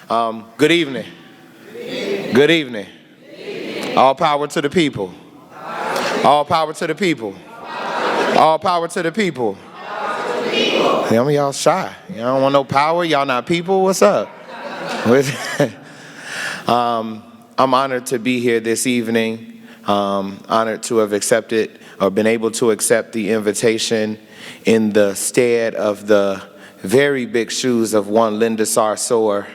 Good evening. Good evening. All power to the people. All power to the people. All power to the people. Some of y'all shy. Y'all don't want no power. Y'all not people. What's up? I'm honored to be here this evening. Honored to have accepted or been able to accept the invitation in the stead of the very big shoes of one Linda Sarsour,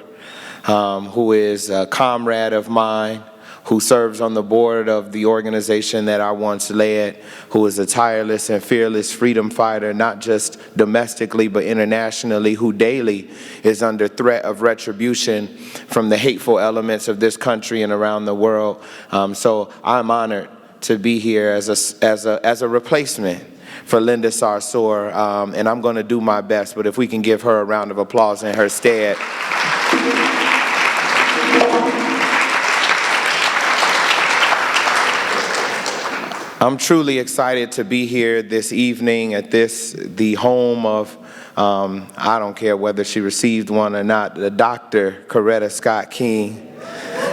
who is a comrade of mine, who serves on the board of the organization that I once led, who is a tireless and fearless freedom fighter, not just domestically but internationally, who daily is under threat of retribution from the hateful elements of this country and around the world. So I'm honored to be here as a replacement for Linda Sarsour, and I'm going to do my best, but if we can give her a round of applause in her stead. I'm truly excited to be here this evening at the home of, I don't care whether she received one or not, the Dr. Coretta Scott King,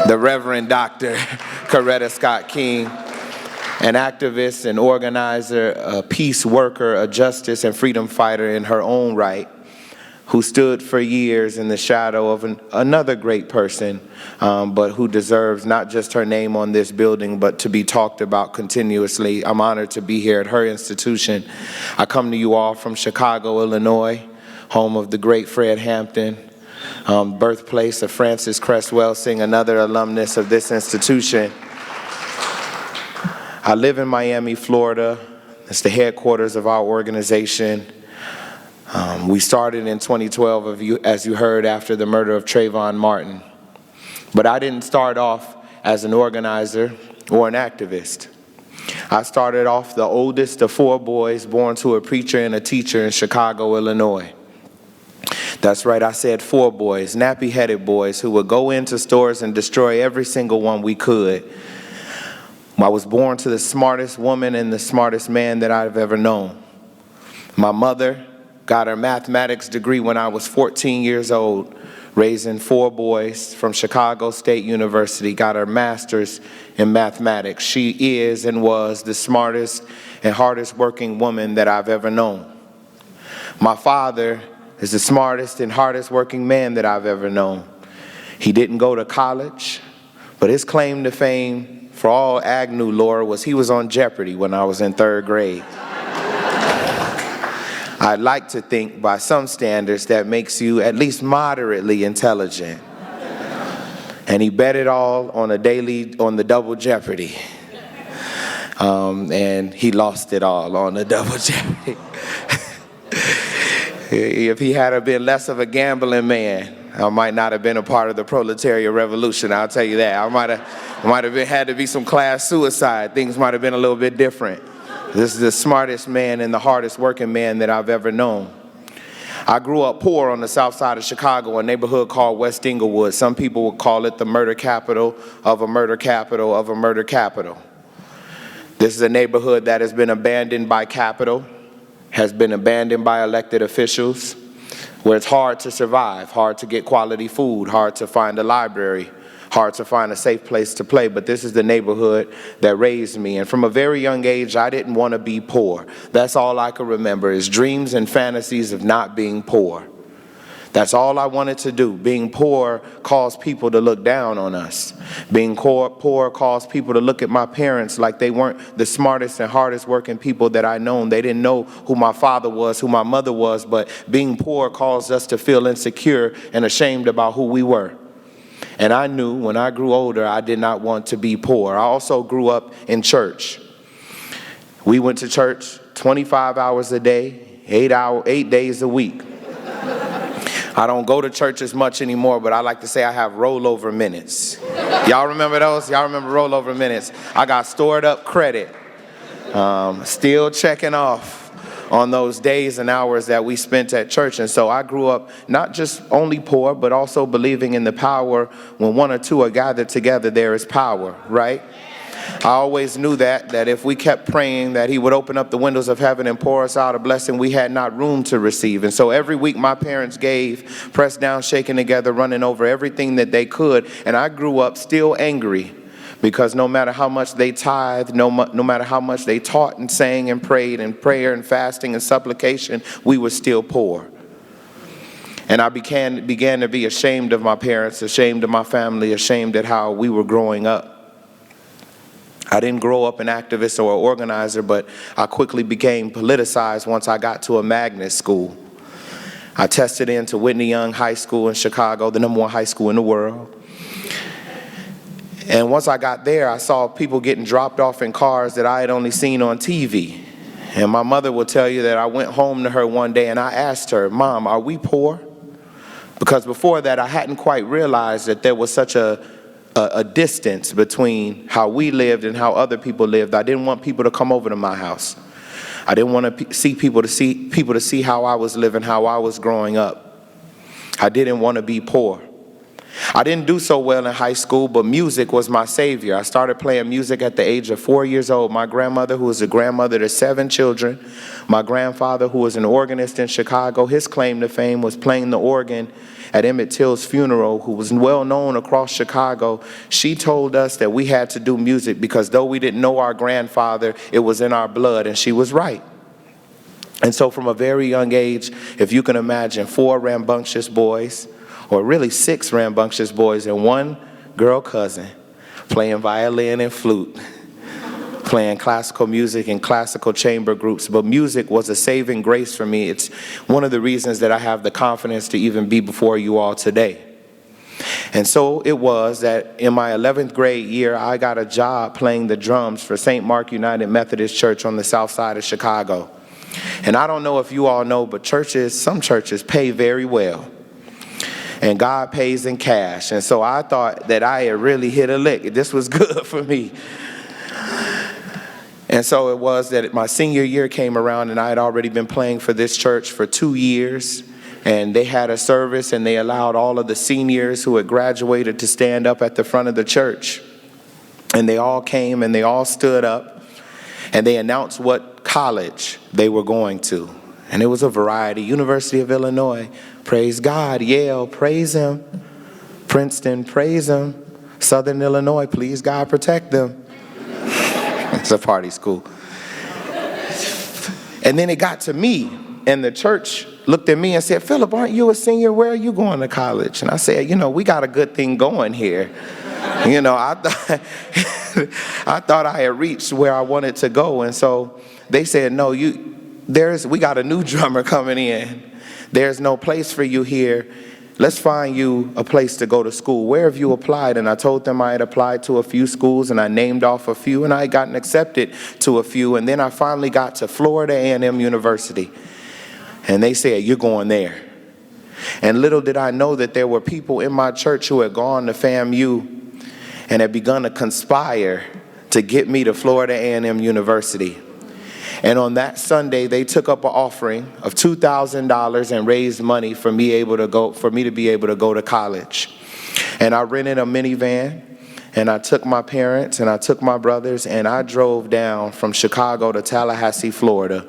the Reverend Dr. Coretta Scott King, an activist, an organizer, a peace worker, a justice and freedom fighter in her own right, who stood for years in the shadow of another great person, but who deserves not just her name on this building, but to be talked about continuously. I'm honored to be here at her institution. I come to you all from Chicago, Illinois, home of the great Fred Hampton, birthplace of Frances Cress Welsing, another alumnus of this institution. I live in Miami, Florida. It's the headquarters of our organization. We started in 2012, as you heard, after the murder of Trayvon Martin. But I didn't start off as an organizer or an activist. I started off the oldest of 4 boys born to a preacher and a teacher in Chicago, Illinois. That's right, I said 4 boys, nappy-headed boys who would go into stores and destroy every single one we could. I was born to the smartest woman and the smartest man that I've ever known. My mother got her mathematics degree when I was 14 years old, raising 4 boys from Chicago State University, got her master's in mathematics. She is and was the smartest and hardest working woman that I've ever known. My father is the smartest and hardest working man that I've ever known. He didn't go to college, but his claim to fame for all Agnew lore was he was on Jeopardy when I was in 3rd grade. I'd like to think by some standards that makes you at least moderately intelligent. And he bet it all on the double Jeopardy. And he lost it all on the double Jeopardy. If he had been less of a gambling man, I might not have been a part of the proletariat revolution, I'll tell you that. I might have had to be some class suicide. Things might have been a little bit different. This is the smartest man and the hardest working man that I've ever known. I grew up poor on the south side of Chicago, a neighborhood called West Englewood. Some people would call it the murder capital of a murder capital of a murder capital. This is a neighborhood that has been abandoned by capital, has been abandoned by elected officials, where it's hard to survive, hard to get quality food, hard to find a library, hard to find a safe place to play. But this is the neighborhood that raised me. And from a very young age, I didn't want to be poor. That's all I could remember is dreams and fantasies of not being poor. That's all I wanted to do. Being poor caused people to look down on us. Being poor caused people to look at my parents like they weren't the smartest and hardest working people that I known. They didn't know who my father was, who my mother was, but being poor caused us to feel insecure and ashamed about who we were. And I knew when I grew older, I did not want to be poor. I also grew up in church. We went to church 25 hours a day, 8 days a week. I don't go to church as much anymore, but I like to say I have rollover minutes. Y'all remember those? Y'all remember rollover minutes? I got stored up credit, still checking off on those days and hours that we spent at church. And so I grew up not just only poor, but also believing in the power when 1 or 2 are gathered together, there is power, right? I always knew that if we kept praying that he would open up the windows of heaven and pour us out a blessing we had not room to receive. And so every week my parents gave, pressed down, shaken together, running over everything that they could. And I grew up still angry because no matter how much they tithed, no matter how much they taught and sang and prayed and prayer and fasting and supplication, we were still poor. And I began to be ashamed of my parents, ashamed of my family, ashamed at how we were growing up. I didn't grow up an activist or an organizer, but I quickly became politicized once I got to a magnet school. I tested into Whitney Young High School in Chicago, the #1 high school in the world. And once I got there, I saw people getting dropped off in cars that I had only seen on TV. And my mother will tell you that I went home to her one day and I asked her, "Mom, are we poor?" Because before that, I hadn't quite realized that there was such a distance between how we lived and how other people lived. I didn't want people to come over to my house. I didn't want to see people to see how I was living, how I was growing up. I didn't want to be poor. I didn't do so well in high school, but music was my savior. I started playing music at the age of 4 years old. My grandmother, who was a grandmother to 7 children, my grandfather, who was an organist in Chicago, his claim to fame was playing the organ at Emmett Till's funeral, who was well known across Chicago. She told us that we had to do music because though we didn't know our grandfather, it was in our blood, and she was right. And so from a very young age, if you can imagine, 4 rambunctious boys, or really 6 rambunctious boys and 1 girl cousin playing violin and flute, playing classical music and classical chamber groups. But music was a saving grace for me. It's one of the reasons that I have the confidence to even be before you all today. And so it was that in my 11th grade year, I got a job playing the drums for St. Mark United Methodist Church on the south side of Chicago. And I don't know if you all know, but some churches pay very well. And God pays in cash. And so I thought that I had really hit a lick. This was good for me. And so it was that my senior year came around and I had already been playing for this church for 2 years. And they had a service and they allowed all of the seniors who had graduated to stand up at the front of the church. And they all came and they all stood up and they announced what college they were going to. And it was a variety. University of Illinois, praise God. Yale, praise him. Princeton, praise him. Southern Illinois, please God protect them. It's a party school. And then it got to me, and the church looked at me and said, "Philip, aren't you a senior? Where are you going to college?" And I said, we got a good thing going here. I thought I had reached where I wanted to go. And so they said, "No, we got a new drummer coming in. There's no place for you here. Let's find you a place to go to school. Where have you applied?" And I told them I had applied to a few schools, and I named off a few, and I had gotten accepted to a few. And then I finally got to Florida A&M University. And they said, "You're going there." And little did I know that there were people in my church who had gone to FAMU and had begun to conspire to get me to Florida A&M University. And on that Sunday, they took up an offering of $2,000 and raised money for me to be able to go to college. And I rented a minivan, and I took my parents and I took my brothers, and I drove down from Chicago to Tallahassee, Florida,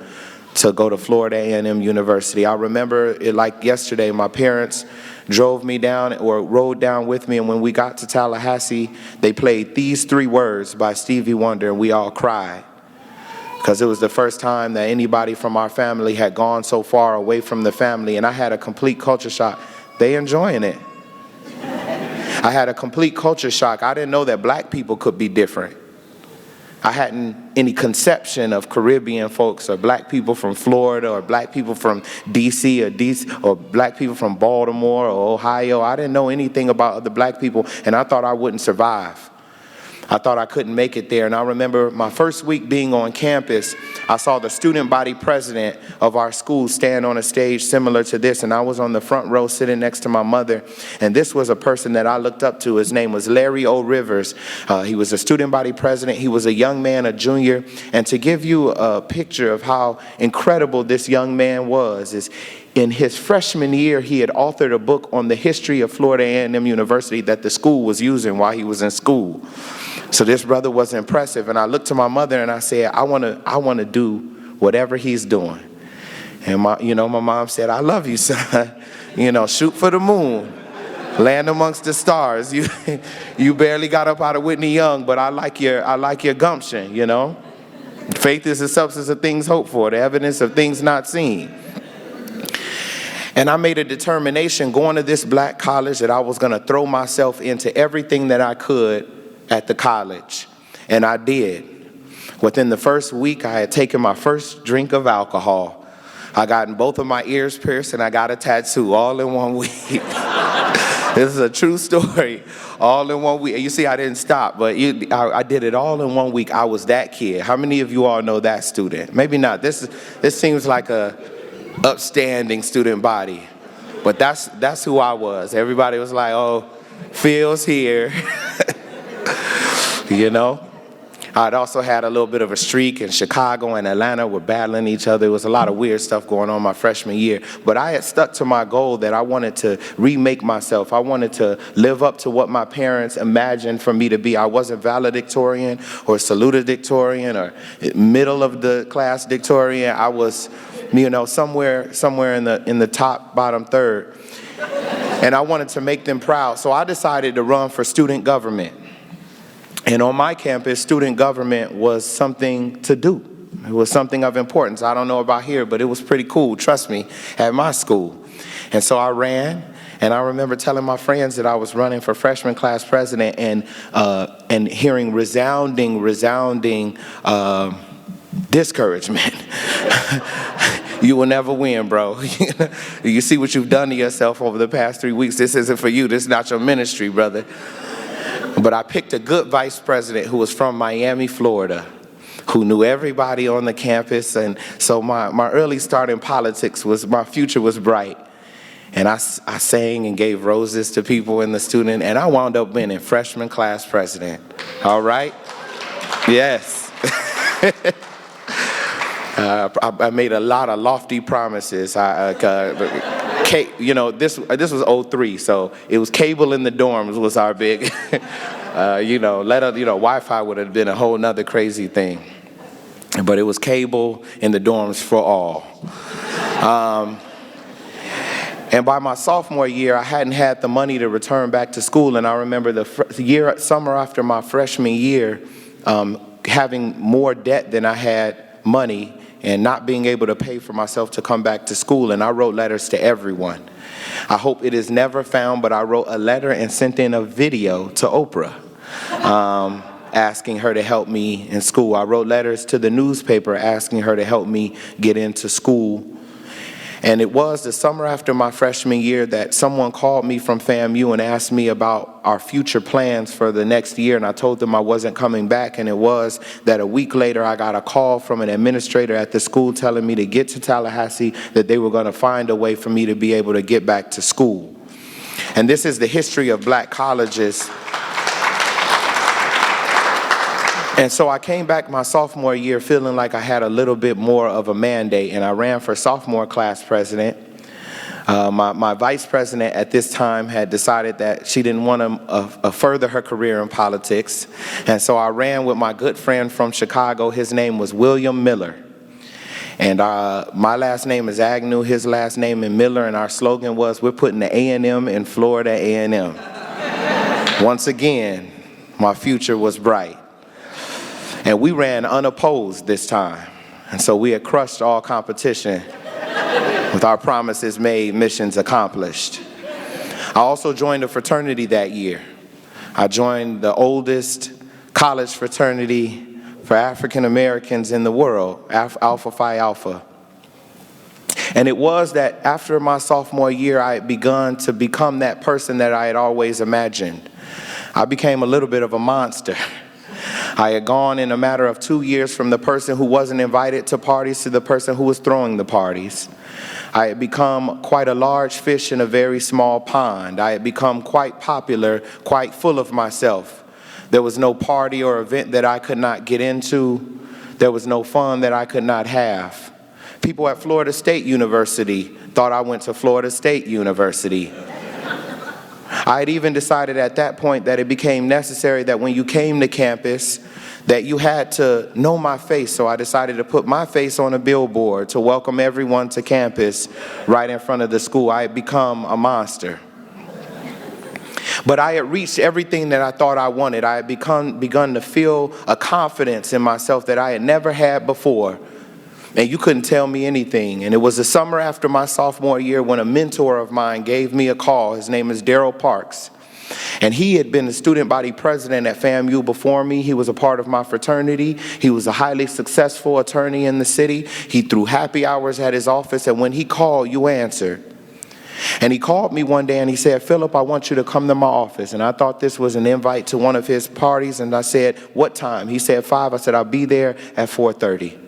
to go to Florida A&M University. I remember it like yesterday. My parents drove me down or rode down with me, and when we got to Tallahassee, they played These 3 Words by Stevie Wonder, and we all cried. Because it was the first time that anybody from our family had gone so far away from the family, and I had a complete culture shock. They enjoying it. I had a complete culture shock. I didn't know that black people could be different. I hadn't any conception of Caribbean folks or black people from Florida or black people from DC or black people from Baltimore or Ohio. I didn't know anything about other black people, and I thought I wouldn't survive. I thought I couldn't make it there. And I remember my first week being on campus, I saw the student body president of our school stand on a stage similar to this, and I was on the front row sitting next to my mother. And this was a person that I looked up to. His name was Larry O. Rivers. He was a student body president. He was a young man, a junior. And to give you a picture of how incredible this young man was, is in his freshman year, he had authored a book on the history of Florida A&M University that the school was using while he was in school. So this brother was impressive, and I looked to my mother and I said, I want to do whatever he's doing. And my mom said, I love you, son. Shoot for the moon. Land amongst the stars. You barely got up out of Whitney Young, but I like your gumption, Faith is the substance of things hoped for, the evidence of things not seen. And I made a determination going to this black college that I was going to throw myself into everything that I could at the college. And I did. Within the first week, I had taken my first drink of alcohol. I gotten both of my ears pierced and I got a tattoo all in 1 week. This is a true story. All in 1 week. You see, I didn't stop, but I did it all in 1 week. I was that kid. How many of you all know that student? Maybe not. This seems like a upstanding student body, but that's who I was. Everybody was like, oh, Phil's here. I'd also had a little bit of a streak in Chicago and Atlanta. We're battling each other. There was a lot of weird stuff going on my freshman year. But I had stuck to my goal that I wanted to remake myself. I wanted to live up to what my parents imagined for me to be. I wasn't valedictorian or salutatorian or middle of the class dictorian. I was, somewhere in the top bottom third. And I wanted to make them proud. So I decided to run for student government. And on my campus, student government was something to do. It was something of importance. I don't know about here, but it was pretty cool, trust me, at my school. And so I ran, and I remember telling my friends that I was running for freshman class president and hearing resounding discouragement. You will never win, bro. You see what you've done to yourself over the past 3 weeks. This isn't for you. This is not your ministry, brother. But I picked a good vice president who was from Miami, Florida, who knew everybody on the campus. And so my early start in politics my future was bright. And I sang and gave roses to people in the student, and I wound up being freshman class president. All right? Yes. I made a lot of lofty promises. This was 03, so it was cable in the dorms was our big, Wi-Fi would have been a whole nother crazy thing. But it was cable in the dorms for all. And by my sophomore year, I hadn't had the money to return back to school, and I remember the summer after my freshman year, having more debt than I had money, and not being able to pay for myself to come back to school. And I wrote letters to everyone. I hope it is never found, but I wrote a letter and sent in a video to Oprah, asking her to help me in school. I wrote letters to the newspaper asking her to help me get into school. And it was the summer after my freshman year that someone called me from FAMU and asked me about our future plans for the next year, and I told them I wasn't coming back. And it was that a week later I got a call from an administrator at the school telling me to get to Tallahassee, that they were going to find a way for me to be able to get back to school. And this is the history of black colleges. And so I came back my sophomore year feeling like I had a little bit more of a mandate, and I ran for sophomore class president. My vice president at this time had decided that she didn't want to further her career in politics. And so I ran with my good friend from Chicago. His name was William Miller. And my last name is Agnew, his last name is Miller, and our slogan was, we're putting the A&M in Florida A&M. Once again, my future was bright. And we ran unopposed this time. And so we had crushed all competition with our promises made, missions accomplished. I also joined a fraternity that year. I joined the oldest college fraternity for African Americans in the world, Alpha Phi Alpha. And it was that after my sophomore year, I had begun to become that person that I had always imagined. I became a little bit of a monster. I had gone in a matter of 2 years from the person who wasn't invited to parties to the person who was throwing the parties. I had become quite a large fish in a very small pond. I had become quite popular, quite full of myself. There was no party or event that I could not get into. There was no fun that I could not have. People at Florida State University thought I went to Florida State University. I had even decided at that point that it became necessary that when you came to campus, that you had to know my face. So I decided to put my face on a billboard to welcome everyone to campus right in front of the school. I had become a monster. But I had reached everything that I thought I wanted. I had begun to feel a confidence in myself that I had never had before. And you couldn't tell me anything. And it was the summer after my sophomore year when a mentor of mine gave me a call. His name is Daryl Parks. And he had been the student body president at FAMU before me. He was a part of my fraternity. He was a highly successful attorney in the city. He threw happy hours at his office, and when he called, you answered. And he called me one day and he said, "Philip, I want you to come to my office." And I thought this was an invite to one of his parties, and I said, "What time?" He said 5. I said, "I'll be there at 4:30.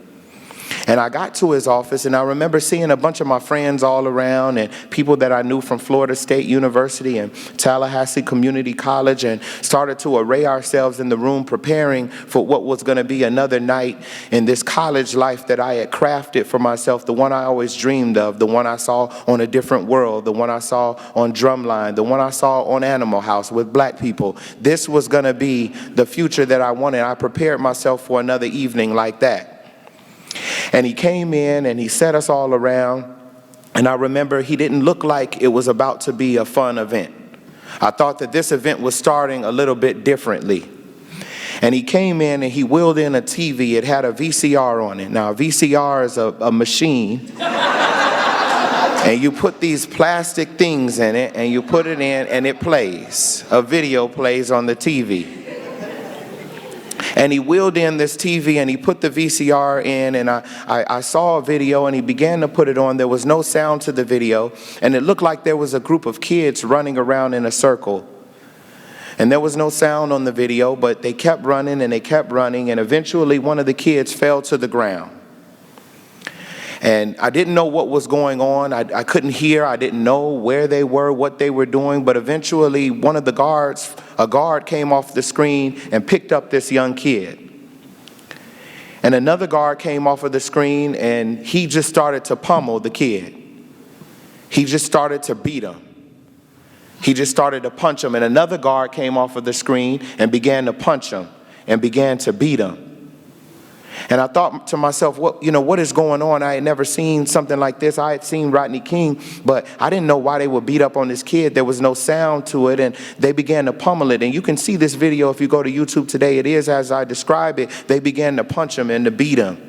And I got to his office, and I remember seeing a bunch of my friends all around and people that I knew from Florida State University and Tallahassee Community College, and started to array ourselves in the room preparing for what was going to be another night in this college life that I had crafted for myself, the one I always dreamed of, the one I saw on A Different World, the one I saw on Drumline, the one I saw on Animal House with black people. This was going to be the future that I wanted. I prepared myself for another evening like that. And he came in and he set us all around, and I remember he didn't look like it was about to be a fun event. I thought that this event was starting a little bit differently. And he came in and he wheeled in a TV. It had a VCR on it. Now, a VCR is a machine, and you put these plastic things in it, and you put it in, and it plays. A video plays on the TV. And he wheeled in this TV and he put the VCR in, and I saw a video, and he began to put it on. There was no sound to the video, and it looked like there was a group of kids running around in a circle. And there was no sound on the video, but they kept running and they kept running, and eventually one of the kids fell to the ground. And I didn't know what was going on. I couldn't hear. I didn't know where they were, what they were doing. But eventually, one of the guards, a guard came off the screen and picked up this young kid. And another guard came off of the screen, and he just started to pummel the kid. He just started to beat him. He just started to punch him. And another guard came off of the screen and began to punch him and began to beat him. And I thought to myself, what is going on? I had never seen something like this. I had seen Rodney King, but I didn't know why they would beat up on this kid. There was no sound to it, and they began to pummel it. And you can see this video if you go to YouTube today. It is as I describe it. They began to punch him and to beat him.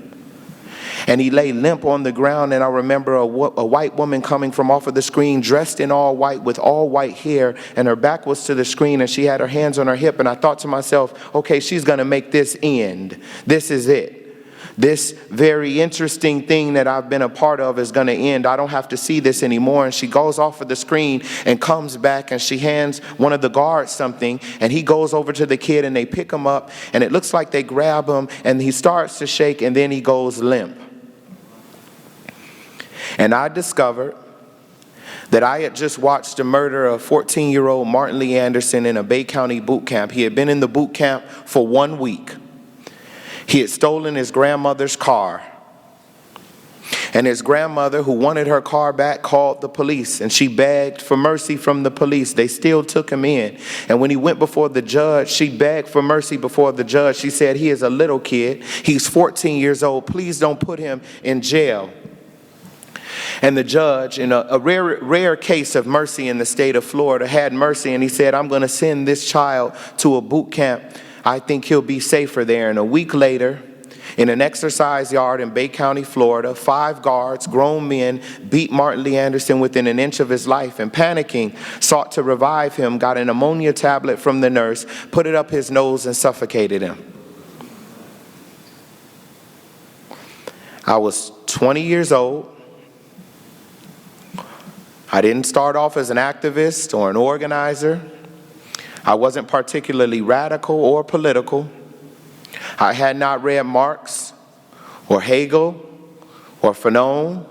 And he lay limp on the ground, and I remember a white woman coming from off of the screen, dressed in all white with all white hair, and her back was to the screen, and she had her hands on her hip. And I thought to myself, okay, she's going to make this end. This is it. This very interesting thing that I've been a part of is going to end. I don't have to see this anymore. And she goes off of the screen and comes back, and she hands one of the guards something, and he goes over to the kid, and they pick him up, and it looks like they grab him, and he starts to shake, and then he goes limp. And I discovered that I had just watched the murder of 14-year-old Martin Lee Anderson in a Bay County boot camp. He had been in the boot camp for 1 week. He had stolen his grandmother's car. And his grandmother, who wanted her car back, called the police, and she begged for mercy from the police. They still took him in. And when he went before the judge, she begged for mercy before the judge. She said, "He is a little kid. He's 14 years old. Please don't put him in jail." And the judge, in a rare case of mercy in the state of Florida, had mercy, and he said, "I'm going to send this child to a boot camp. I think he'll be safer there." And a week later, in an exercise yard in Bay County, Florida, 5 guards, grown men, beat Martin Lee Anderson within an inch of his life, and panicking, sought to revive him, got an ammonia tablet from the nurse, put it up his nose, and suffocated him. I was 20 years old. I didn't start off as an activist or an organizer. I wasn't particularly radical or political. I had not read Marx or Hegel or Fanon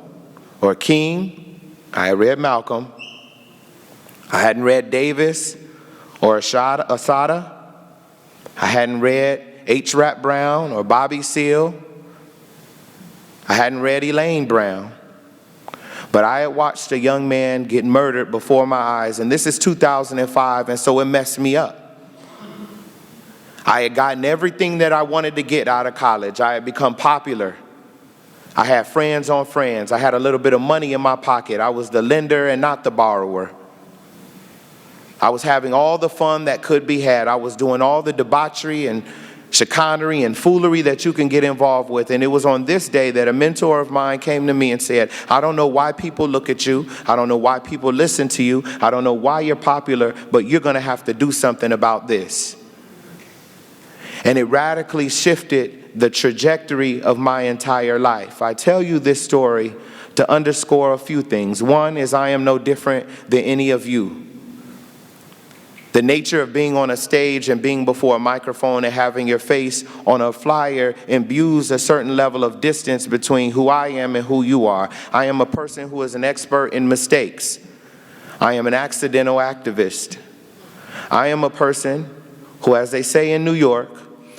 or King. I had read Malcolm. I hadn't read Davis or Asada. I hadn't read H. Rap Brown or Bobby Seale. I hadn't read Elaine Brown, but I had watched a young man get murdered before my eyes, and this is 2005, and so it messed me up. I had gotten everything that I wanted to get out of college. I had become popular. I had friends on friends. I had a little bit of money in my pocket. I was the lender and not the borrower. I was having all the fun that could be had. I was doing all the debauchery and chicanery and foolery that you can get involved with. And it was on this day that a mentor of mine came to me and said, I don't know why people look at you. I don't know why people listen to you. I don't know why you're popular, but you're going to have to do something about this. And it radically shifted the trajectory of my entire life. I tell you this story to underscore a few things. One is I am no different than any of you. The nature of being on a stage and being before a microphone and having your face on a flyer imbues a certain level of distance between who I am and who you are. I am a person who is an expert in mistakes. I am an accidental activist. I am a person who, as they say in New York,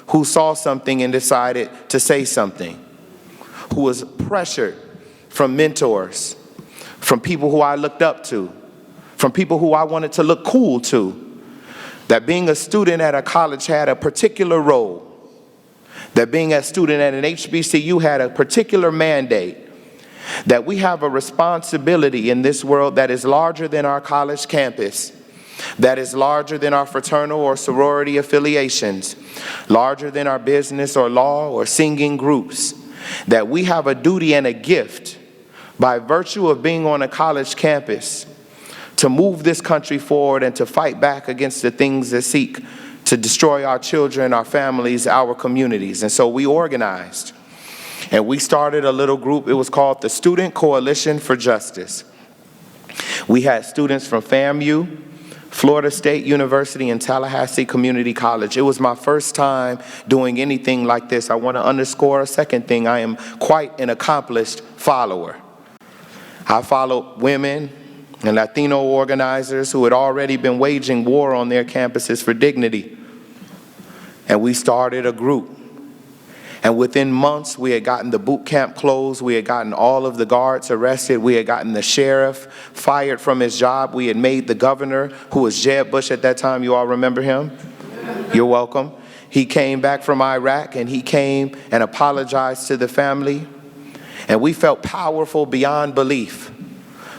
who saw something and decided to say something, who was pressured from mentors, from people who I looked up to, from people who I wanted to look cool to, that being a student at a college had a particular role, that being a student at an HBCU had a particular mandate, that we have a responsibility in this world that is larger than our college campus, that is larger than our fraternal or sorority affiliations, larger than our business or law or singing groups, that we have a duty and a gift by virtue of being on a college campus to move this country forward and to fight back against the things that seek to destroy our children, our families, our communities. And so we organized and we started a little group. It was called the Student Coalition for Justice. We had students from FAMU, Florida State University, and Tallahassee Community College. It was my first time doing anything like this. I want to underscore a second thing. I am quite an accomplished follower. I followed women and Latino organizers who had already been waging war on their campuses for dignity. And we started a group. And within months, we had gotten the boot camp closed. We had gotten all of the guards arrested. We had gotten the sheriff fired from his job. We had made the governor, who was Jeb Bush at that time, you all remember him? You're welcome. He came back from Iraq and he came and apologized to the family. And we felt powerful beyond belief.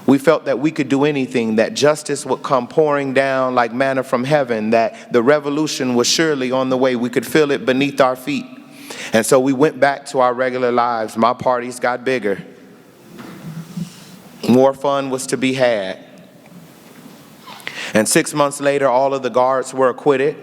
We felt that we could do anything, that justice would come pouring down like manna from heaven, that the revolution was surely on the way. We could feel it beneath our feet. And so we went back to our regular lives. My parties got bigger. More fun was to be had. And 6 months later, all of the guards were acquitted.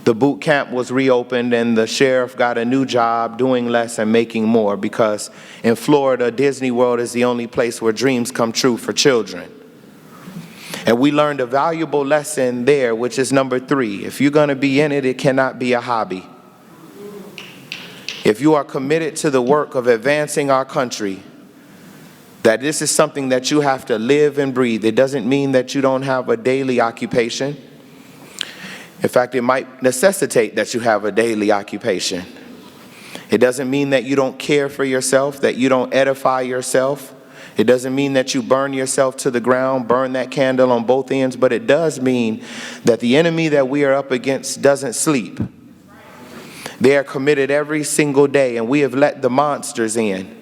The boot camp was reopened and the sheriff got a new job doing less and making more, because in Florida, Disney World is the only place where dreams come true for children. And we learned a valuable lesson there, which is number 3. If you're going to be in it, it cannot be a hobby. If you are committed to the work of advancing our country, that this is something that you have to live and breathe. It doesn't mean that you don't have a daily occupation. In fact, it might necessitate that you have a daily occupation. It doesn't mean that you don't care for yourself, that you don't edify yourself. It doesn't mean that you burn yourself to the ground, burn that candle on both ends, but it does mean that the enemy that we are up against doesn't sleep. They are committed every single day, and we have let the monsters in.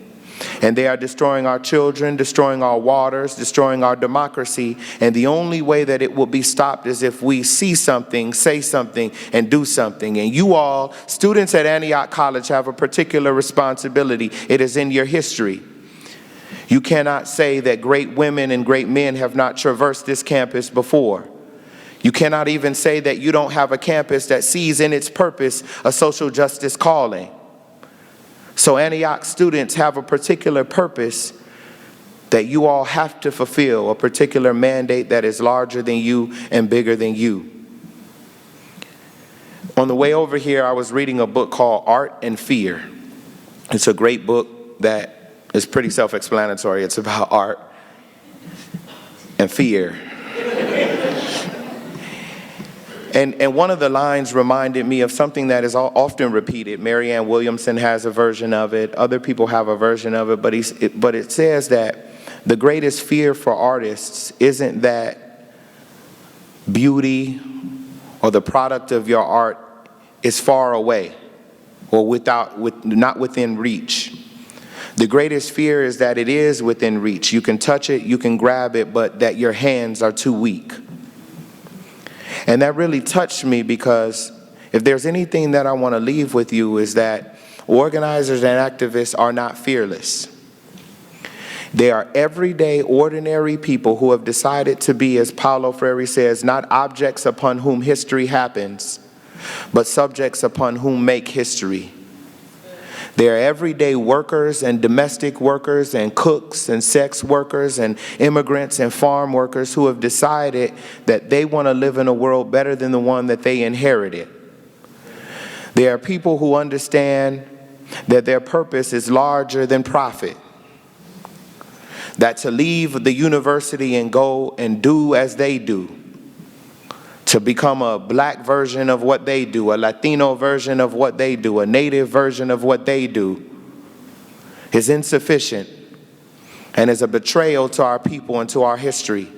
And they are destroying our children, destroying our waters, destroying our democracy. And the only way that it will be stopped is if we see something, say something, and do something. And you all, students at Antioch College, have a particular responsibility. It is in your history. You cannot say that great women and great men have not traversed this campus before. You cannot even say that you don't have a campus that sees in its purpose a social justice calling. So Antioch students have a particular purpose that you all have to fulfill, a particular mandate that is larger than you and bigger than you. On the way over here, I was reading a book called Art and Fear. It's a great book that is pretty self-explanatory. It's about art and fear. And one of the lines reminded me of something that is often repeated. Marianne Williamson has a version of it. Other people have a version of it. But it says that the greatest fear for artists isn't that beauty or the product of your art is far away or not within reach. The greatest fear is that it is within reach. You can touch it, you can grab it, but that your hands are too weak. And that really touched me, because if there's anything that I want to leave with you is that organizers and activists are not fearless. They are everyday, ordinary people who have decided to be, as Paulo Freire says, not objects upon whom history happens, but subjects upon whom make history. They are everyday workers and domestic workers and cooks and sex workers and immigrants and farm workers who have decided that they want to live in a world better than the one that they inherited. They are people who understand that their purpose is larger than profit. That to leave the university and go and do as they do, to become a black version of what they do, a Latino version of what they do, a native version of what they do, is insufficient and is a betrayal to our people and to our history.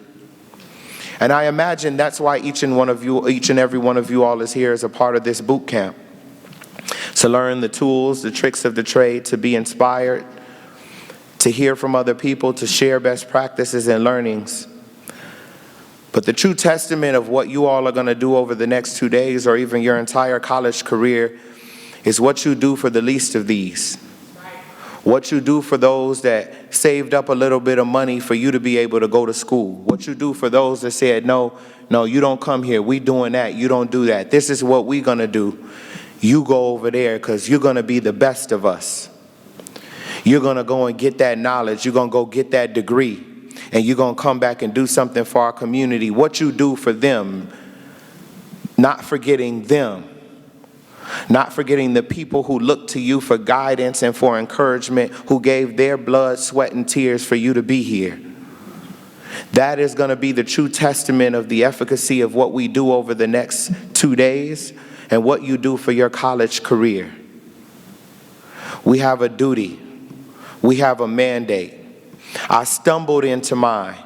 And I imagine that's why each and every one of you all is here as a part of this boot camp, to learn the tools, the tricks of the trade, to be inspired, to hear from other people, to share best practices and learnings. But the true testament of what you all are going to do over the next 2 days, or even your entire college career, is what you do for the least of these. What you do for those that saved up a little bit of money for you to be able to go to school. What you do for those that said, no, you don't come here. We doing that. You don't do that. This is what we're going to do. You go over there because you're going to be the best of us. You're going to go and get that knowledge. You're going to go get that degree. And you're going to come back and do something for our community. What you do for them, not forgetting them, not forgetting the people who look to you for guidance and for encouragement, who gave their blood, sweat, and tears for you to be here. That is going to be the true testament of the efficacy of what we do over the next 2 days and what you do for your college career. We have a duty. We have a mandate. I stumbled into mine.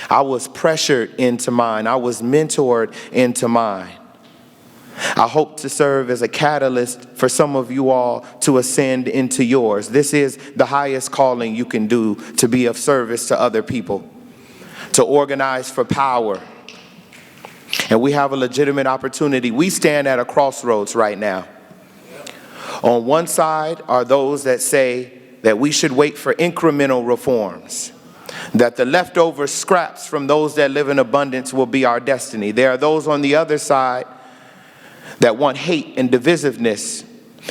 I was pressured into mine. I was mentored into mine. I hope to serve as a catalyst for some of you all to ascend into yours. This is the highest calling you can do, to be of service to other people, to organize for power. And we have a legitimate opportunity. We stand at a crossroads right now. On one side are those that say that we should wait for incremental reforms, that the leftover scraps from those that live in abundance will be our destiny. There are those on the other side that want hate and divisiveness,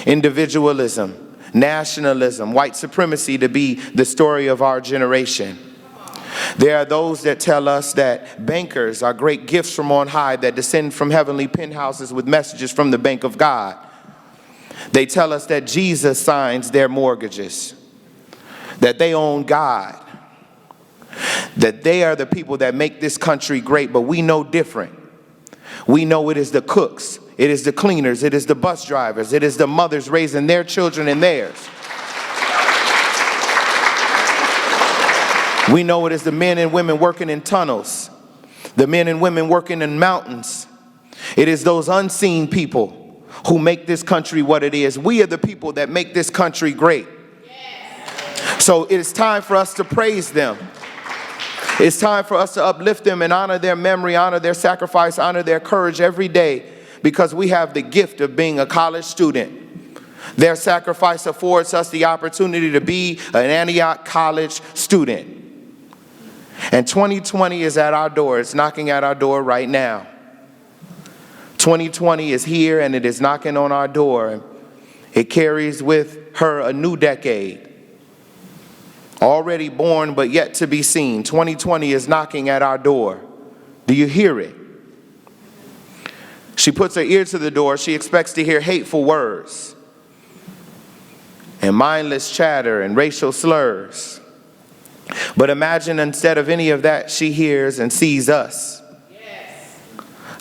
individualism, nationalism, white supremacy to be the story of our generation. There are those that tell us that bankers are great gifts from on high that descend from heavenly penthouses with messages from the bank of God. They tell us that Jesus signs their mortgages, that they own God, that they are the people that make this country great, but we know different. We know it is the cooks, it is the cleaners, it is the bus drivers, it is the mothers raising their children and theirs. We know it is the men and women working in tunnels, the men and women working in mountains. It is those unseen people who make this country what it is. We are the people that make this country great. So it is time for us to praise them. It's time for us to uplift them and honor their memory, honor their sacrifice, honor their courage every day, because we have the gift of being a college student. Their sacrifice affords us the opportunity to be an Antioch College student. And 2020 is at our door. It's knocking at our door right now. 2020 is here and it is knocking on our door. It carries with her a new decade, already born but yet to be seen. 2020 is knocking at our door. Do you hear it? She puts her ear to the door. She expects to hear hateful words and mindless chatter and racial slurs. But imagine instead of any of that, she hears and sees us. Yes.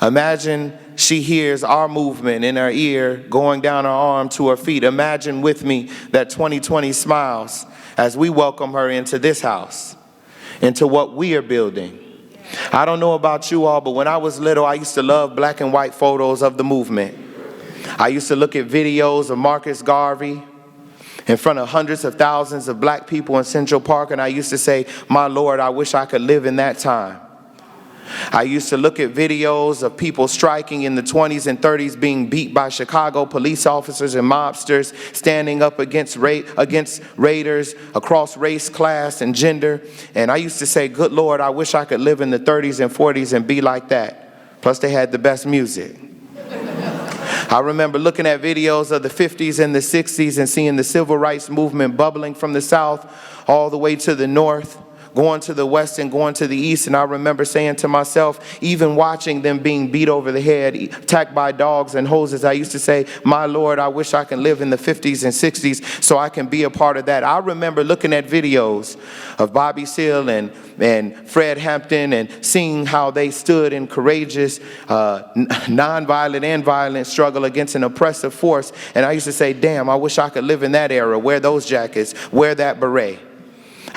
Imagine she hears our movement in her ear going down her arm to her feet. Imagine with me that 2020 smiles as we welcome her into this house, into what we are building. I don't know about you all, but when I was little, I used to love black and white photos of the movement. I used to look at videos of Marcus Garvey in front of hundreds of thousands of black people in Central Park, and I used to say, my Lord, I wish I could live in that time. I used to look at videos of people striking in the 20s and 30s being beat by Chicago police officers and mobsters, standing up against raiders across race, class, and gender. And I used to say, good Lord, I wish I could live in the 30s and 40s and be like that. Plus they had the best music. I remember looking at videos of the 50s and the 60s and seeing the civil rights movement bubbling from the South all the way to the North, going to the West and going to the East. And I remember saying to myself, even watching them being beat over the head, attacked by dogs and hoses, I used to say, my Lord, I wish I can live in the 50s and 60s so I can be a part of that. I remember looking at videos of Bobby Seale and Fred Hampton and seeing how they stood in courageous, nonviolent and violent struggle against an oppressive force. And I used to say, damn, I wish I could live in that era, wear those jackets, wear that beret.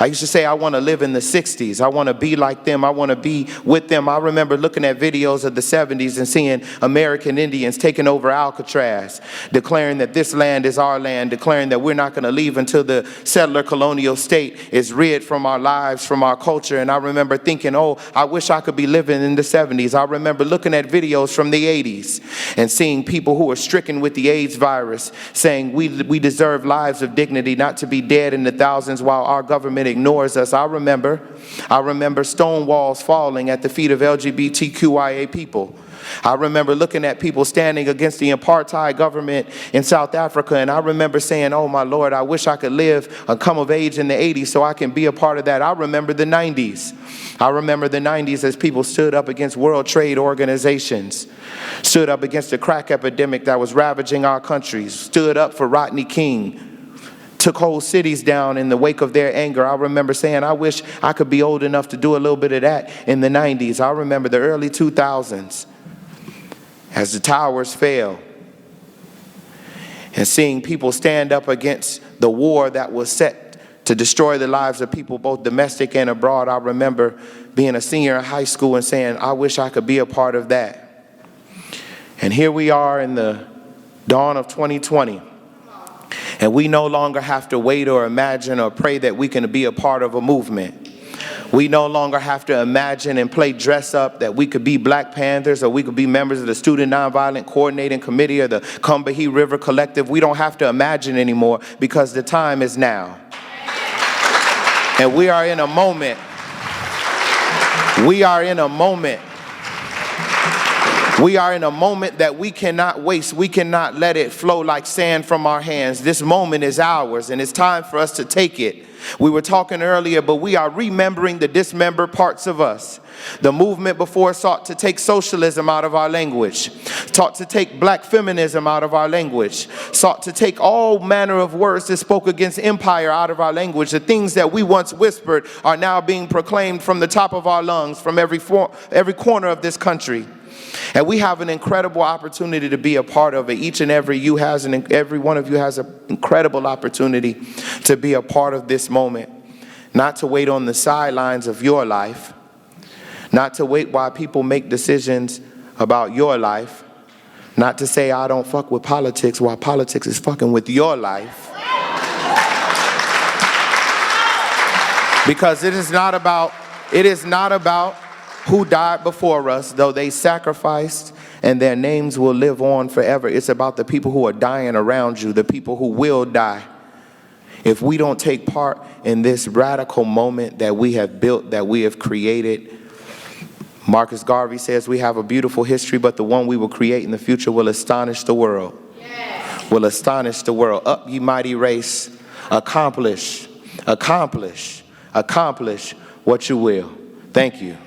I used to say, I want to live in the 60s. I want to be like them. I want to be with them. I remember looking at videos of the 70s and seeing American Indians taking over Alcatraz, declaring that this land is our land, declaring that we're not going to leave until the settler colonial state is rid from our lives, from our culture. And I remember thinking, oh, I wish I could be living in the 70s. I remember looking at videos from the 80s and seeing people who were stricken with the AIDS virus saying we deserve lives of dignity, not to be dead in the thousands while our government ignores us. I remember stone walls falling at the feet of LGBTQIA people. I remember looking at people standing against the apartheid government in South Africa, and I remember saying, oh my Lord, I wish I could live and come of age in the 80s so I can be a part of that. I remember the 90s. I remember the 90s as people stood up against World Trade Organizations, stood up against the crack epidemic that was ravaging our countries, stood up for Rodney King, took whole cities down in the wake of their anger. I remember saying, I wish I could be old enough to do a little bit of that in the 90s. I remember the early 2000s as the towers fell and seeing people stand up against the war that was set to destroy the lives of people both domestic and abroad. I remember being a senior in high school and saying, I wish I could be a part of that. And here we are in the dawn of 2020. And we no longer have to wait or imagine or pray that we can be a part of a movement. We no longer have to imagine and play dress up that we could be Black Panthers or we could be members of the Student Nonviolent Coordinating Committee or the Combahee River Collective. We don't have to imagine anymore because the time is now. And we are in a moment. We are in a moment. We are in a moment that we cannot waste. We cannot let it flow like sand from our hands. This moment is ours, and it's time for us to take it. We were talking earlier, but we are remembering the dismembered parts of us. The movement before sought to take socialism out of our language, sought to take black feminism out of our language, sought to take all manner of words that spoke against empire out of our language. The things that we once whispered are now being proclaimed from the top of our lungs, from every corner of this country. And we have an incredible opportunity to be a part of it. Each and every one of you has an incredible opportunity to be a part of this moment. Not to wait on the sidelines of your life. Not to wait while people make decisions about your life. Not to say, I don't fuck with politics while politics is fucking with your life. Because it is not about who died before us, though they sacrificed and their names will live on forever. It's about the people who are dying around you, the people who will die. If we don't take part in this radical moment that we have built, that we have created, Marcus Garvey says we have a beautiful history, but the one we will create in the future will astonish the world. Yes. Will astonish the world. Up, ye mighty race, accomplish what you will. Thank you.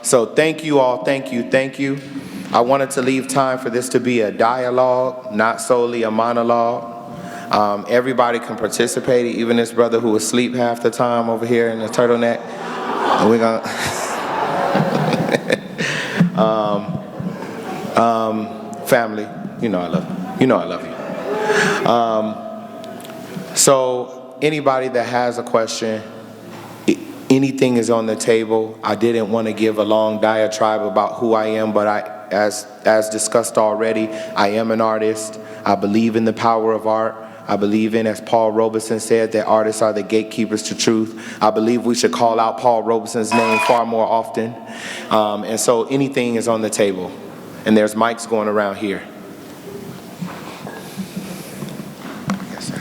So thank you all, thank you. I wanted to leave time for this to be a dialogue, not solely a monologue. Everybody can participate, even this brother who was asleep half the time over here in the turtleneck. And we're gonna family, you know I love you. You know I love you. So anybody that has a question, anything is on the table. I didn't want to give a long diatribe about who I am, but as discussed already, I am an artist. I believe in the power of art. I believe in, as Paul Robeson said, that artists are the gatekeepers to truth. I believe we should call out Paul Robeson's name far more often. And so anything is on the table. And there's mics going around here. Yes, sir.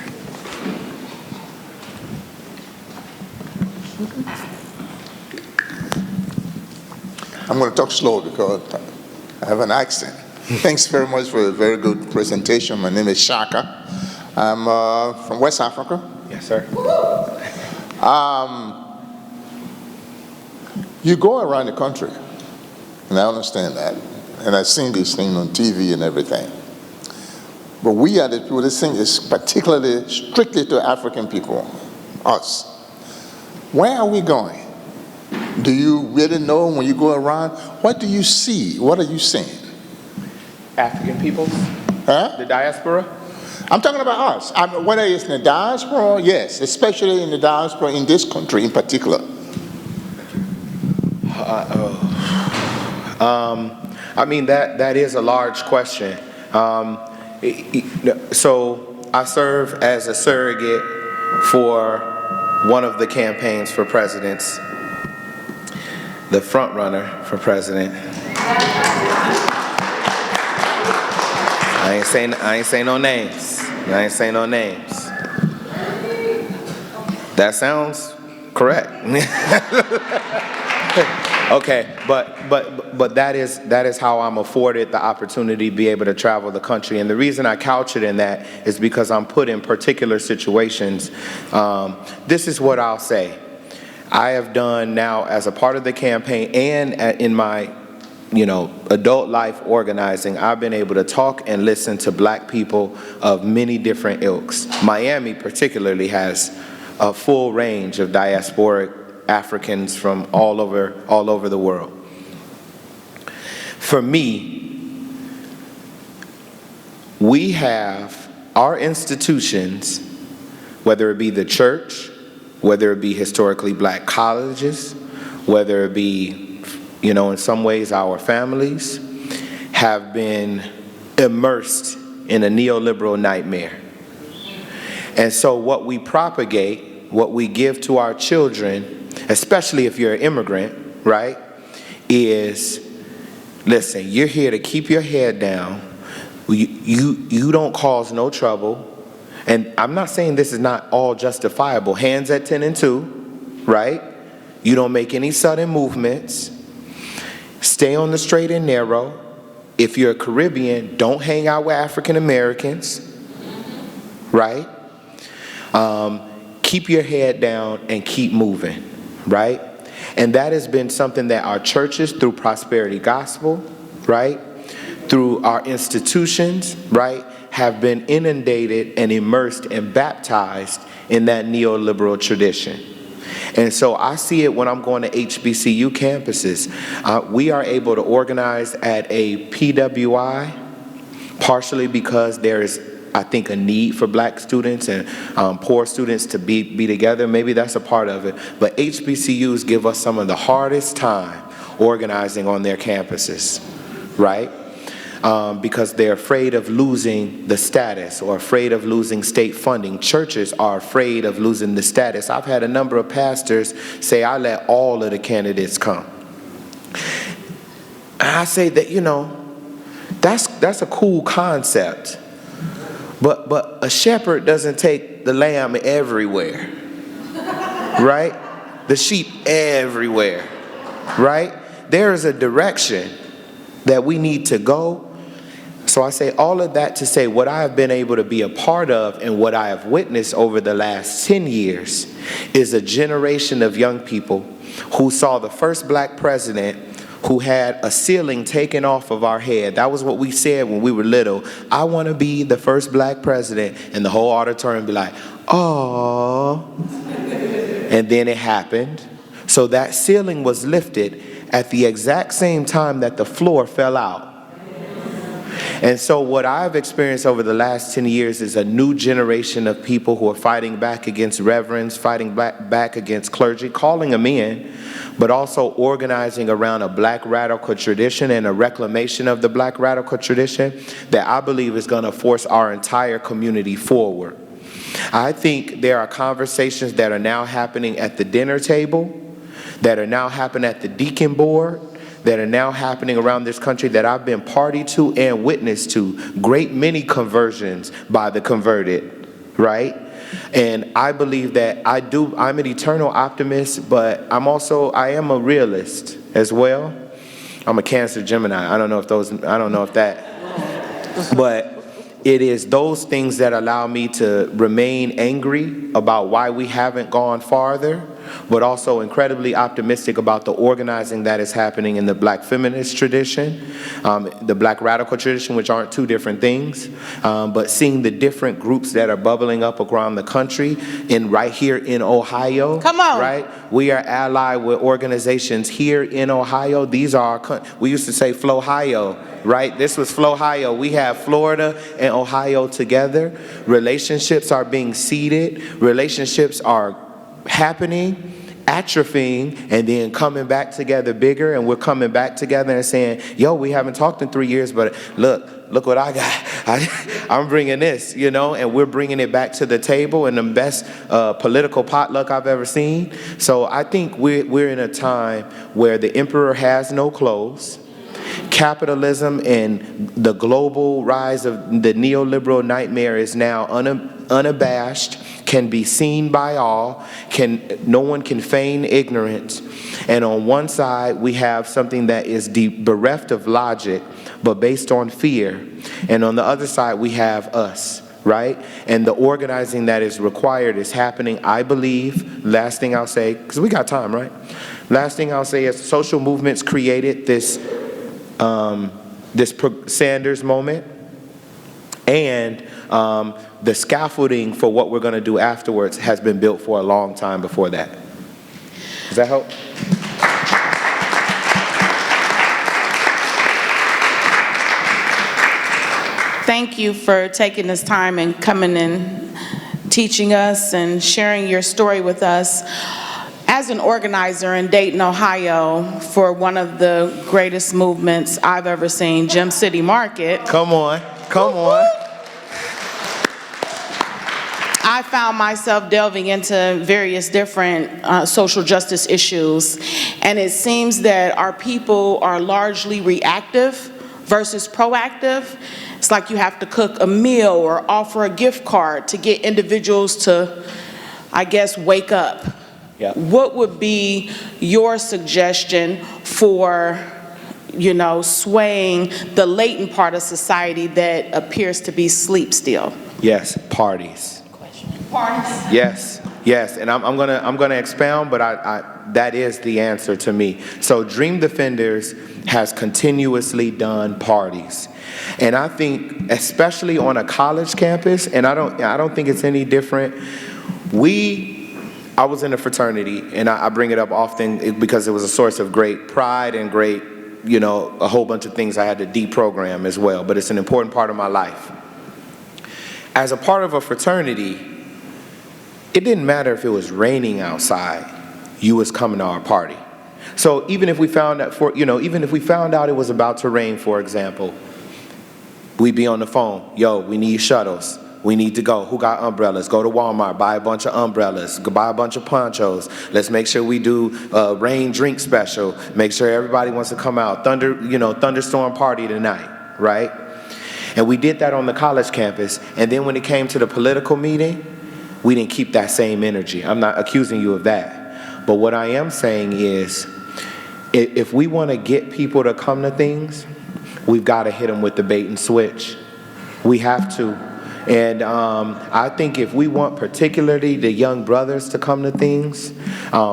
I'm going to talk slow because I have an accent. Thanks very much for a very good presentation. My name is Shaka. I'm from West Africa. Yes, sir. You go around the country, and I understand that, and I've seen this thing on TV and everything. But we are the people, this thing is particularly, strictly to African people, us. Where are we going? Do you really know when you go around? What do you see? What are you seeing? African peoples? Huh? The diaspora? I'm talking about us. Whether it's in the diaspora, yes, especially in the diaspora in this country in particular. I mean, that is a large question. So I serve as a surrogate for one of the campaigns for presidents, the front runner for president. I ain't say no names. I ain't say no names. That sounds correct. Okay, but that is how I'm afforded the opportunity to be able to travel the country. And the reason I couch it in that is because I'm put in particular situations. This is what I'll say. I have done now as a part of the campaign and in my adult life organizing, I've been able to talk and listen to black people of many different ilks. Miami particularly has a full range of diasporic Africans from all over the world. For me, we have our institutions, whether it be the church, whether it be historically black colleges, whether it be in some ways our families, have been immersed in a neoliberal nightmare. And so what we propagate, what we give to our children, especially if you're an immigrant, right, is, listen, you're here to keep your head down. You don't cause no trouble. And I'm not saying this is not all justifiable. Hands at 10 and 2, right? You don't make any sudden movements. Stay on the straight and narrow. If you're a Caribbean, don't hang out with African Americans, right? Keep your head down and keep moving, right? And that has been something that our churches, through Prosperity Gospel, right, through our institutions, right, have been inundated and immersed and baptized in that neoliberal tradition. And so I see it when I'm going to HBCU campuses. We are able to organize at a PWI, partially because there is, I think, a need for black students and poor students to be together. Maybe that's a part of it. But HBCUs give us some of the hardest time organizing on their campuses, right? Because they're afraid of losing the status or afraid of losing state funding. Churches are afraid of losing the status. I've had a number of pastors say, I let all of the candidates come. And I say that, that's a cool concept. But a shepherd doesn't take the lamb everywhere, right? The sheep everywhere, right? There is a direction that we need to go. So I say all of that to say what I have been able to be a part of and what I have witnessed over the last 10 years is a generation of young people who saw the first black president who had a ceiling taken off of our head. That was what we said when we were little. I want to be the first black president. And the whole auditorium be like, oh. And then it happened. So that ceiling was lifted at the exact same time that the floor fell out. And so what I've experienced over the last 10 years is a new generation of people who are fighting back against reverends, fighting back against clergy, calling them in, but also organizing around a black radical tradition and a reclamation of the black radical tradition that I believe is going to force our entire community forward. I think there are conversations that are now happening at the dinner table, that are now happening at the deacon board, that are now happening around this country that I've been party to and witness to. Great many conversions by the converted, right? And I believe that I'm an eternal optimist, but I am a realist as well. I'm a Cancer Gemini. I don't know if that, but it is those things that allow me to remain angry about why we haven't gone farther, but also incredibly optimistic about the organizing that is happening in the black feminist tradition, the black radical tradition, which aren't two different things, but seeing the different groups that are bubbling up around the country, right here in Ohio. Come on. Right? We are allied with organizations here in Ohio. These are we used to say Flohio, right? This was Flohio. We have Florida and Ohio together. Relationships are being seeded. Relationships are happening, atrophying, and then coming back together bigger. And we're coming back together and saying, yo, we haven't talked in 3 years, but look what I got. I'm bringing this, and we're bringing it back to the table in the best political potluck I've ever seen. So I think we're in a time where the emperor has no clothes. Capitalism and the global rise of the neoliberal nightmare is now unabashed, can be seen by all, no one can feign ignorance. And on one side, we have something that is bereft of logic, but based on fear. And on the other side, we have us, right? And the organizing that is required is happening, I believe. Last thing I'll say, because we got time, right? Last thing I'll say is social movements created this Sanders moment, and the scaffolding for what we're going to do afterwards has been built for a long time before that. Does that help? Thank you for taking this time and coming and teaching us and sharing your story with us. As an organizer in Dayton, Ohio, for one of the greatest movements I've ever seen, Gem City Market. Come on. I found myself delving into various different social justice issues, and it seems that our people are largely reactive versus proactive. It's like you have to cook a meal or offer a gift card to get individuals to, I guess, wake up. Yeah. What would be your suggestion for, swaying the latent part of society that appears to be sleep still? Yes, parties. Parties. Yes, and I'm gonna expound, but that is the answer to me. So Dream Defenders has continuously done parties, and I think especially on a college campus, and I don't think it's any different. I was in a fraternity, and I bring it up often because it was a source of great pride and great, a whole bunch of things I had to deprogram as well, but it's an important part of my life. As a part of a fraternity, it didn't matter if it was raining outside, you was coming to our party. So even if we found out it was about to rain, for example, we'd be on the phone, yo, we need shuttles. We need to go. Who got umbrellas? Go to Walmart, buy a bunch of umbrellas, buy a bunch of ponchos. Let's make sure we do a rain drink special. Make sure everybody wants to come out. Thunderstorm party tonight, right? And we did that on the college campus. And then when it came to the political meeting, we didn't keep that same energy. I'm not accusing you of that. But what I am saying is, if we want to get people to come to things, we've got to hit them with the bait and switch. We have to. And I think if we want particularly the young brothers to come to things,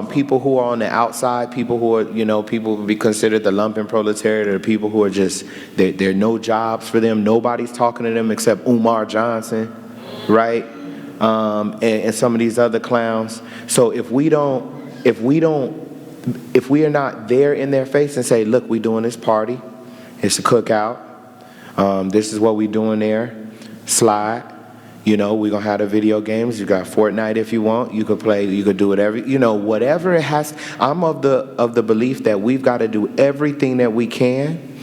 people who are on the outside, people who are, people who would be considered the lumpen proletariat, or people who are just, there are no jobs for them, nobody's talking to them except Umar Johnson, right? And some of these other clowns. So if we are not there in their face and say, look, we doing this party, it's a cookout, this is what we doing there, slide, we're gonna have the video games, you got Fortnite if you want, you could play, you could do whatever, whatever it has. I'm of the belief that we've got to do everything that we can,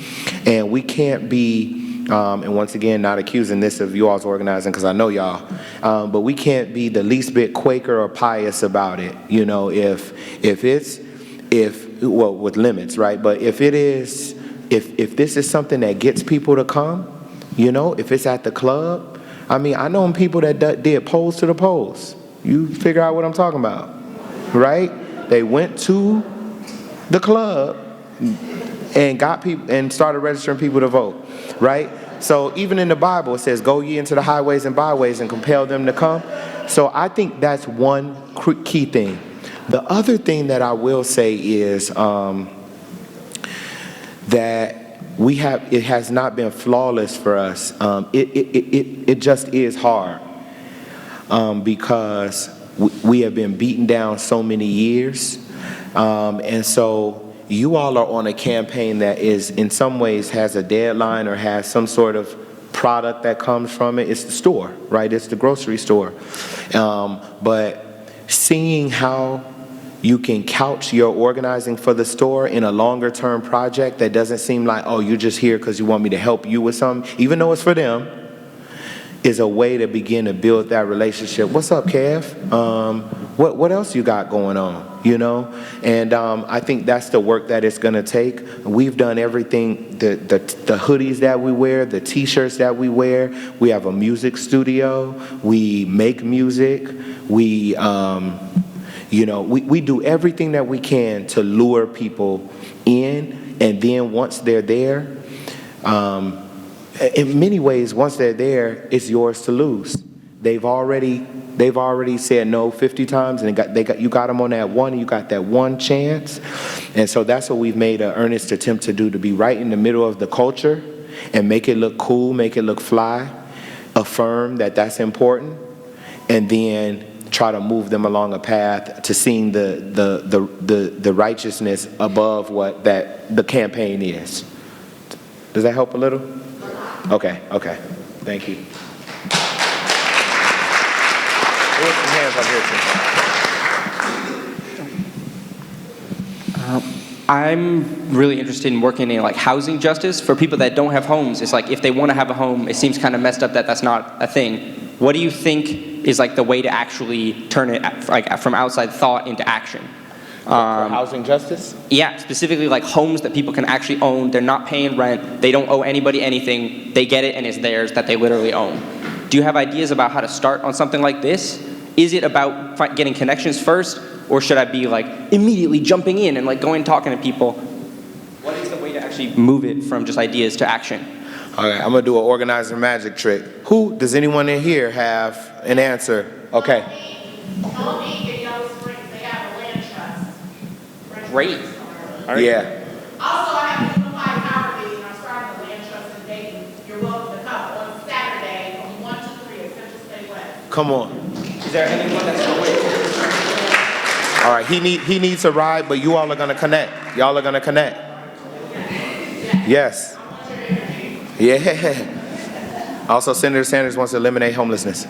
and we can't be, and once again, not accusing this of you all's organizing, because I know y'all, but we can't be the least bit Quaker or pious about it, well, with limits, right? But if this is something that gets people to come, if it's at the club, I know people that did polls to the polls. You figure out what I'm talking about, right? They went to the club and got people and started registering people to vote, right? So even in the Bible, it says, go ye into the highways and byways and compel them to come. So I think that's one key thing. The other thing that I will say is that it has not been flawless for us. It just is hard because we have been beaten down so many years. And so you all are on a campaign that is, in some ways, has a deadline or has some sort of product that comes from it. It's the store, right? It's the grocery store. But seeing how you can couch your organizing for the store in a longer term project that doesn't seem like, oh, you're just here because you want me to help you with something, even though it's for them, is a way to begin to build that relationship. What's up, Kev? What else you got going on? And I think that's the work that it's going to take. We've done everything, the hoodies that we wear, the t-shirts that we wear. We have a music studio. We make music. We do everything that we can to lure people in, and then once they're there, in many ways, once they're there, it's yours to lose. They've already said no 50 times, and you got them on that one, and you got that one chance. And so that's what we've made an earnest attempt to do, to be right in the middle of the culture and make it look cool, make it look fly, affirm that that's important, and then try to move them along a path to seeing the righteousness above what the campaign is. Does that help a little? Okay. Thank you. There's some hands up here too. I'm really interested in working in housing justice for people that don't have homes. It's like if they want to have a home, it seems kind of messed up that that's not a thing. What do you think is the way to actually turn it from outside thought into action? For housing justice? Yeah, specifically homes that people can actually own. They're not paying rent. They don't owe anybody anything. They get it and it's theirs that they literally own. Do you have ideas about how to start on something like this? Is it about getting connections first, or should I be immediately jumping in and going and talking to people? What is the way to actually move it from just ideas to action? All right, I'm gonna do an organizer magic trick. Does anyone in here have an answer? Okay. Great. All right. Yeah. Also, I have a unified power meeting. I'm starting the land trust in Dayton. You're welcome to come on Saturday from 1 to 3 at Central State West. Come on. Is there anyone that's still waiting? All right, he needs a ride, but you all are gonna connect. Y'all are gonna connect. Yes. Yeah. Also, Senator Sanders wants to eliminate homelessness.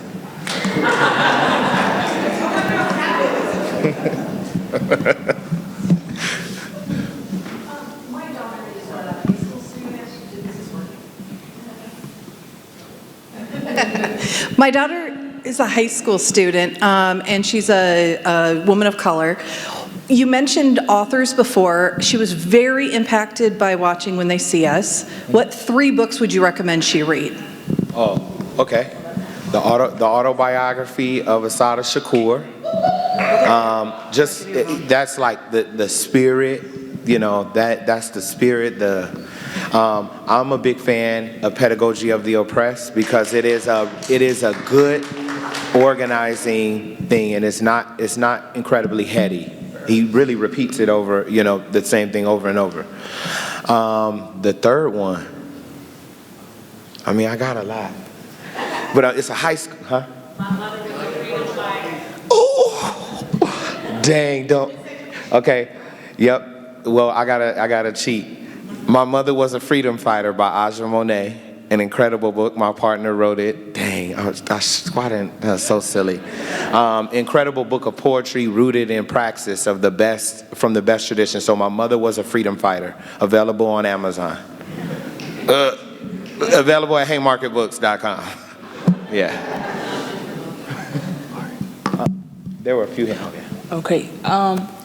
My daughter is a high school student, and she's a woman of color. You mentioned authors before. She was very impacted by watching When They See Us. What 3 books would you recommend she read? Oh, okay. The autobiography of Assata Shakur. That's like the spirit, that's the spirit, I'm a big fan of Pedagogy of the Oppressed because it is a good organizing thing, and it's not incredibly heady. He really repeats it over, the same thing over and over. The third one, I got a lot, but it's a high school, huh? Oh, dang, don't. Okay, yep. Well, I gotta cheat. My Mother Was a Freedom Fighter by Aja Monet. An incredible book. My partner wrote it. Dang, that's so silly. Incredible book of poetry rooted in praxis of from the best tradition. So My Mother Was a Freedom Fighter. Available on Amazon. Available at haymarketbooks.com. Yeah. There were a few hands. Okay,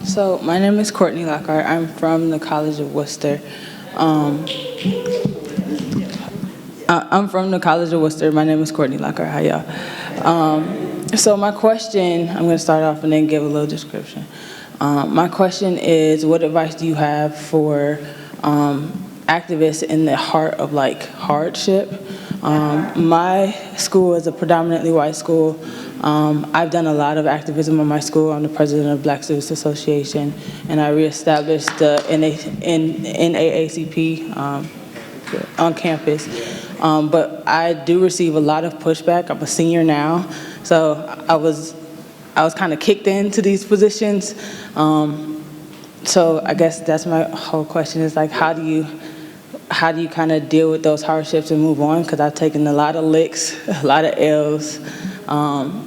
so my name is Courtney Lockhart. I'm from the College of Worcester. I'm from the College of Worcester. My name is Courtney Lockhart. Hi, y'all. So my question, I'm going to start off and then give a little description. My question is, what advice do you have for activists in the heart of hardship? My school is a predominantly white school. I've done a lot of activism in my school. I'm the president of Black Students Association, and I reestablished the NAACP on campus. But I do receive a lot of pushback. I'm a senior now, so I was kind of kicked into these positions. So I guess that's my whole question is how do you kind of deal with those hardships and move on? Because I've taken a lot of licks, a lot of L's,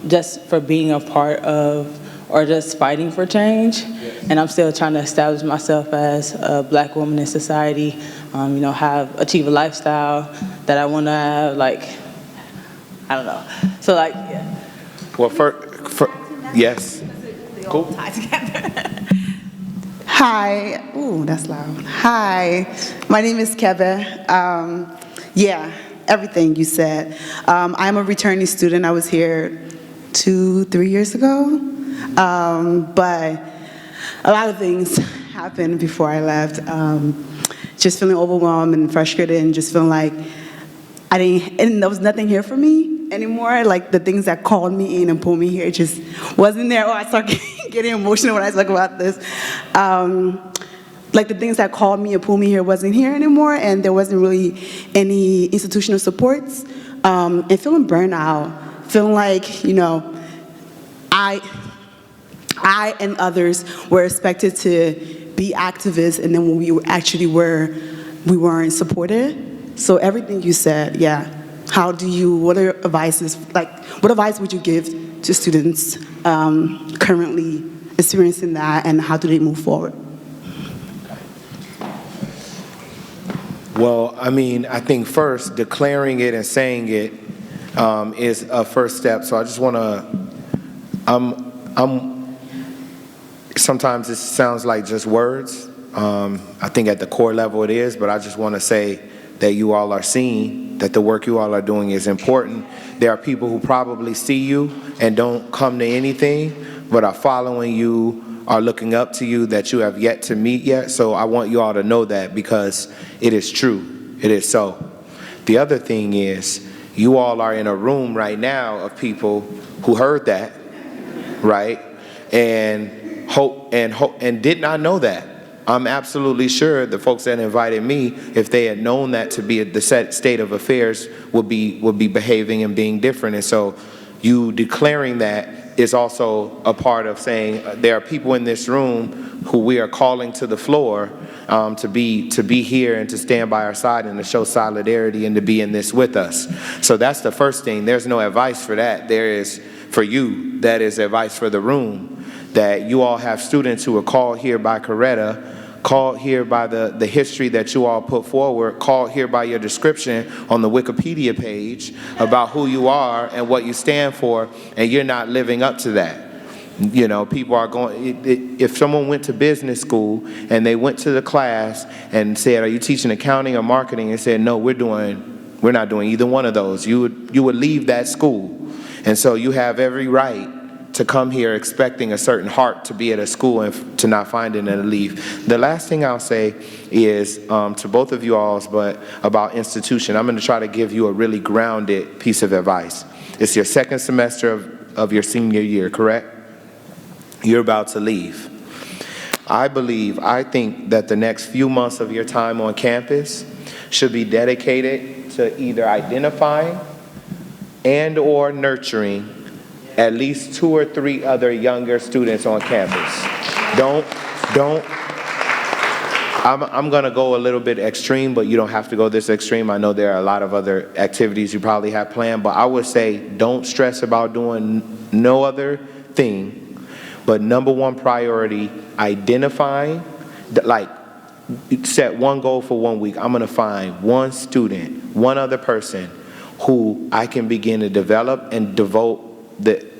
just for being a part of or just fighting for change. And I'm still trying to establish myself as a Black woman in society, achieve a lifestyle that I want to have, I don't know. So yeah. Well, yes. Cool. Hi. Ooh, that's loud. Hi. My name is Kebe. Yeah, everything you said. I'm a returning student. I was here 2-3 years ago. But a lot of things happened before I left. Just feeling overwhelmed and frustrated and just feeling like and there was nothing here for me anymore. The things that called me in and pulled me here just wasn't there. Oh, I start getting emotional when I talk about this. The things that called me and pulled me here wasn't here anymore, and there wasn't really any institutional supports. And feeling burnout, feeling like, I and others were expected to be activists, and then when we actually were, we weren't supported. So everything you said, yeah. What advice would you give to students currently experiencing that, and how do they move forward? Well, I think first, declaring it and saying it is a first step. So I just want to, sometimes it sounds like just words. I think at the core level it is, but I just want to say that you all are seen, that the work you all are doing is important. There are people who probably see you and don't come to anything, but are following you, are looking up to you that you have yet to meet yet. So I want you all to know that, because it is true. It is so. The other thing is, you all are in a room right now of people who heard that, right? And did not know that. I'm absolutely sure the folks that invited me, if they had known that to be the state of affairs, would be behaving and being different. And so you declaring that is also a part of saying there are people in this room who we are calling to the floor to be here and to stand by our side and to show solidarity and to be in this with us. So that's the first thing. There's no advice for that. There is for you. That is advice for the room. That you all have students who are called here by Coretta, called here by the history that you all put forward, called here by your description on the Wikipedia page about who you are and what you stand for, and you're not living up to that. People are going, if someone went to business school and they went to the class and said, are you teaching accounting or marketing? And said, no, we're not doing either one of those. You would leave that school. And so you have every right to come here expecting a certain heart to be at a school and to not find it and leave. The last thing I'll say is to both of you all, but about institution. I'm going to try to give you a really grounded piece of advice. It's your second semester of your senior year, correct? You're about to leave. I think that the next few months of your time on campus should be dedicated to either identifying and or nurturing at least 2 or 3 other younger students on campus. I'm gonna go a little bit extreme, but you don't have to go this extreme. I know there are a lot of other activities you probably have planned, but I would say don't stress about doing no other thing, but number one priority, identifying, like set one goal for 1 week. I'm gonna find one student, one other person who I can begin to develop and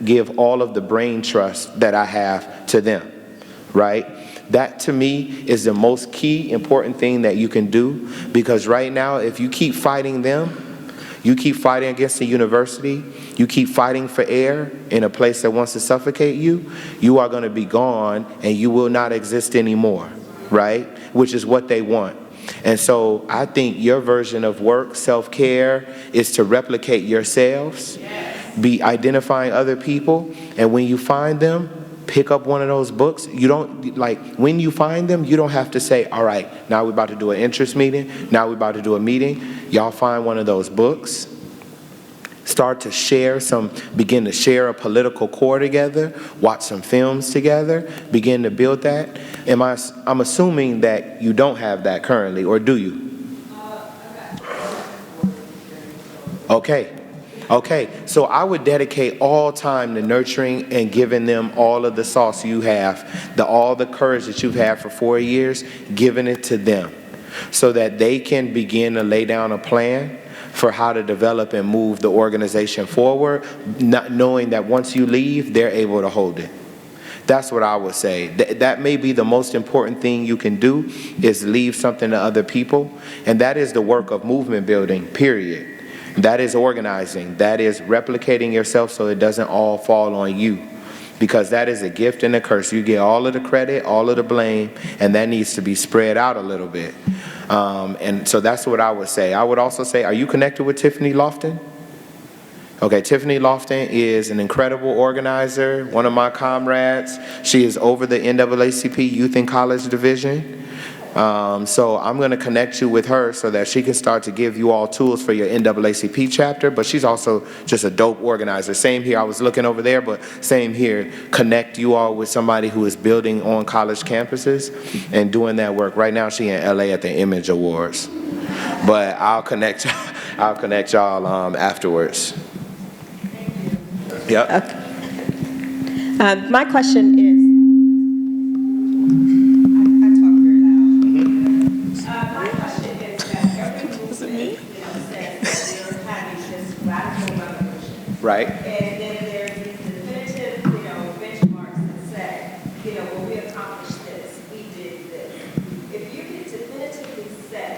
give all of the brain trust that I have to them, right? That to me is the most key important thing that you can do, because right now if you keep fighting them, you keep fighting against the university, you keep fighting for air in a place that wants to suffocate you, you are going to be gone and you will not exist anymore, right? Which is what they want. And so I think your version of work, self-care, is to replicate yourselves, be identifying other people, and when you find them, pick up one of those books. You don't, like, when you find them, you don't have to say, all right, now we're about to do an interest meeting, now we're about to do a meeting. Y'all find one of those books, start to begin to share a political core together, watch some films together, begin to build that. I'm assuming that you don't have that currently, or do you? Okay, so I would dedicate all time to nurturing and giving them all of the sauce you have, all the courage that you've had for 4 years, giving it to them so that they can begin to lay down a plan for how to develop and move the organization forward, not knowing that once you leave, they're able to hold it. That's what I would say. That may be the most important thing you can do, is leave something to other people, and that is the work of movement building, period. That is organizing. That is replicating yourself so it doesn't all fall on you, because that is a gift and a curse. You get all of the credit, all of the blame, and that needs to be spread out a little bit. And so that's what I would say. I would also say, are you connected with Tiffany Lofton? Okay, Tiffany Lofton is an incredible organizer, one of my comrades. She is over the NAACP Youth and College Division. So I'm going to connect you with her so that she can start to give you all tools for your NAACP chapter, but she's also just a dope organizer. Same here, I was looking over there, but same here, connect you all with somebody who is building on college campuses and doing that work. Right now she in LA at the Image Awards, but I'll connect y'all afterwards. Yep. Okay. My question is, my question is that every movement, says that they're having this radical revolution. Right. And then there are these definitive, benchmarks that say, well, we accomplished this, we did this. If you can definitively say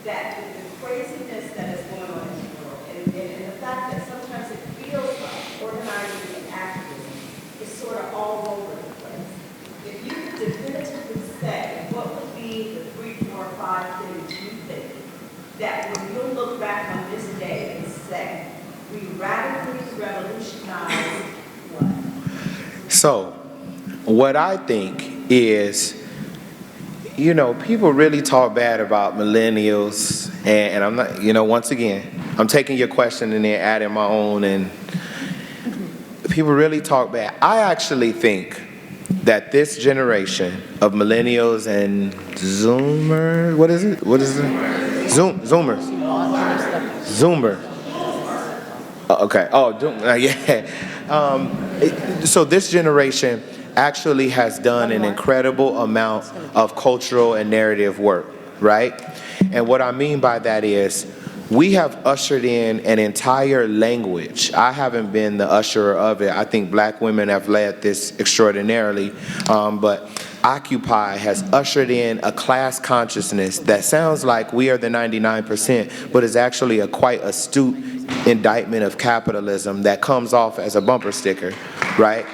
that with the craziness that is going on in the world, and the fact that sometimes it feels like organizing and activism is sort of all over the place. If you could definitively say what would be the 3, 4, 5 things you think that when you'll look back on this day and say, we radically revolutionized what? So, what I think is, people really talk bad about millennials, and I'm not, once again, I'm taking your question and then adding my own, and people really talk bad. I actually think that this generation of millennials and Zoomers, what is it? Zoomers. Okay. Yeah. So this generation actually has done an incredible amount of cultural and narrative work, right? And what I mean by that is, we have ushered in an entire language. I haven't been the usherer of it. I think black women have led this extraordinarily, but Occupy has ushered in a class consciousness that sounds like we are the 99%, but is actually a quite astute indictment of capitalism that comes off as a bumper sticker, right?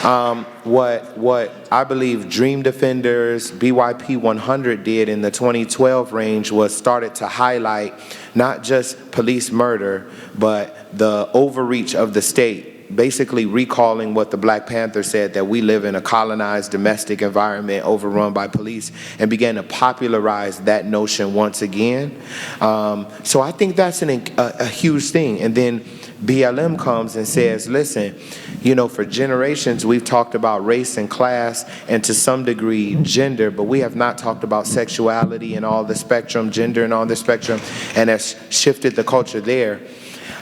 What I believe Dream Defenders BYP 100 did in the 2012 range was started to highlight not just police murder, but the overreach of the state, basically recalling what the Black Panther said, that we live in a colonized domestic environment overrun by police, and began to popularize that notion once again. So I think that's a huge thing. And then BLM comes and says, listen, you know, for generations we've talked about race and class and to some degree gender, but we have not talked about sexuality and all the spectrum, gender and all the spectrum, and has shifted the culture there.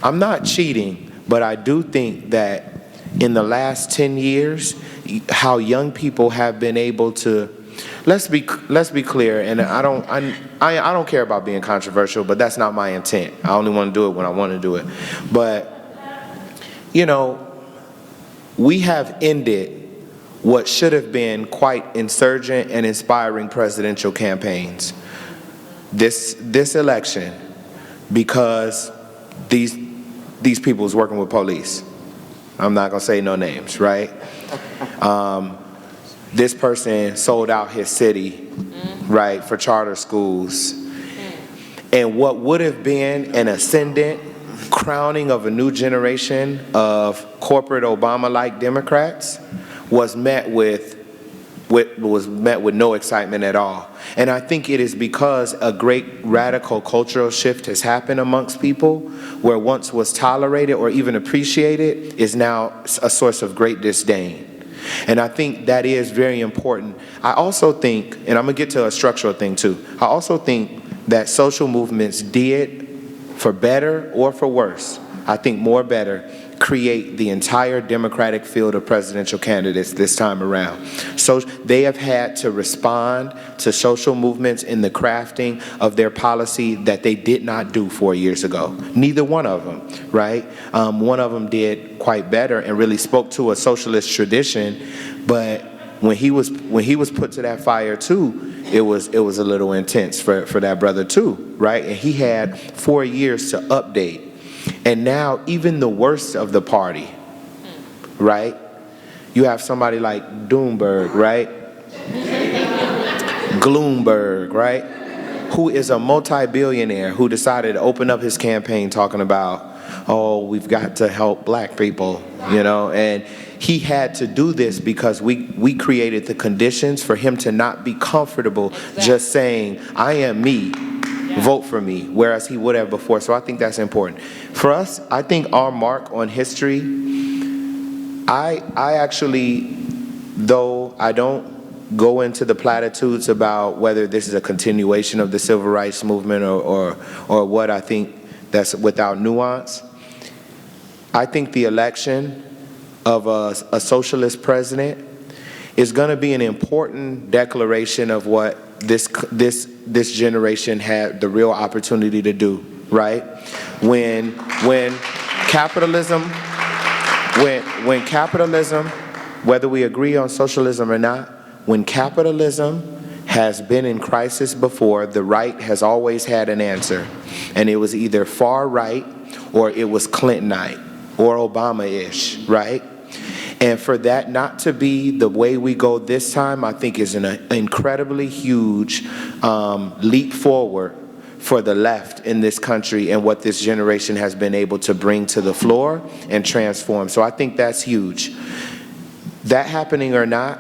I'm not cheating, but I do think that in the last 10 years, how young people have been able to, let's be clear, and I don't care about being controversial, but that's not my intent. I only want to do it when I want to do it. But, you know, we have ended what should have been quite insurgent and inspiring presidential campaigns this election, because these people was working with police. I'm not gonna say no names, right? This person sold out his city, right, for charter schools. And what would have been an ascendant crowning of a new generation of corporate Obama-like Democrats was met with no excitement at all. And I think it is because a great radical cultural shift has happened amongst people, where once was tolerated or even appreciated is now a source of great disdain. And I think that is very important. I also think, and I'm gonna get to a structural thing too, I also think that social movements did, for better or for worse, I think more better, create the entire Democratic field of presidential candidates this time around. So they have had to respond to social movements in the crafting of their policy that they did not do 4 years ago. Neither one of them, right? One of them did quite better and really spoke to a socialist tradition, but when he was put to that fire too, it was a little intense for that brother too, right? And he had 4 years to update. And now even the worst of the party, right? You have somebody like Doomberg, right? Gloomberg, right? Who is a multi-billionaire who decided to open up his campaign talking about, oh, we've got to help black people, you know? And he had to do this because we created the conditions for him to not be comfortable just saying, I am me. Vote for me, whereas he would have before. So I think that's important. For us, I think our mark on history, I actually, though I don't go into the platitudes about whether this is a continuation of the civil rights movement or what, I think that's without nuance. I think the election of a socialist president is going to be an important declaration of what this generation had the real opportunity to do, right? When capitalism, whether we agree on socialism or not, when capitalism has been in crisis before, the right has always had an answer. And it was either far right or it was Clintonite or Obama-ish, right? And for that not to be the way we go this time, I think is an incredibly huge leap forward for the left in this country and what this generation has been able to bring to the floor and transform. So I think that's huge. That happening or not,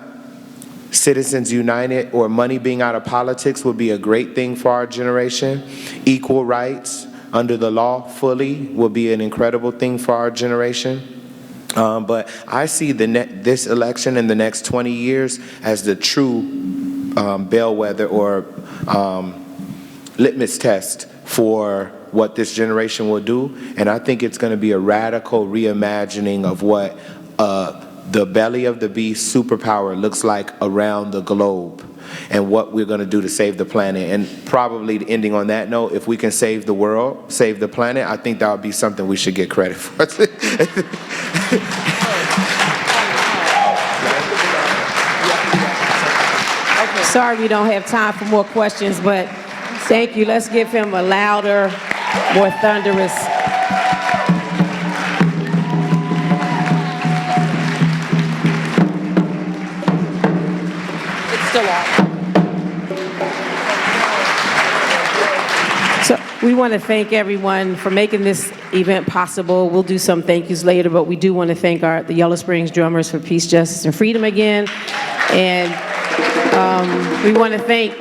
Citizens United or money being out of politics would be a great thing for our generation. Equal rights under the law fully will be an incredible thing for our generation. But I see this election in the next 20 years as the true bellwether or litmus test for what this generation will do. And I think it's going to be a radical reimagining of what the belly of the beast superpower looks like around the globe and what we're going to do to save the planet. And probably ending on that note, if we can save the world, save the planet, I think that would be something we should get credit for. Sorry we don't have time for more questions, but thank you. Let's give him a louder, more thunderous. we want to thank everyone for making this event possible. We'll do some thank yous later, but we do want to thank the Yellow Springs drummers for peace, justice, and freedom again. And we want to thank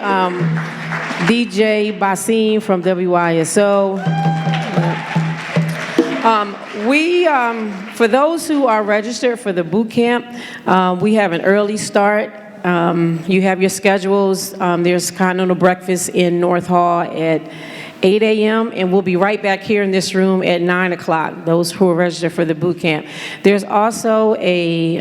DJ Basim from WYSO. For those who are registered for the boot camp, we have an early start. You have your schedules. There's continental breakfast in North Hall at 8 a.m., and we'll be right back here in this room at 9 o'clock, those who are registered for the boot camp. There's also a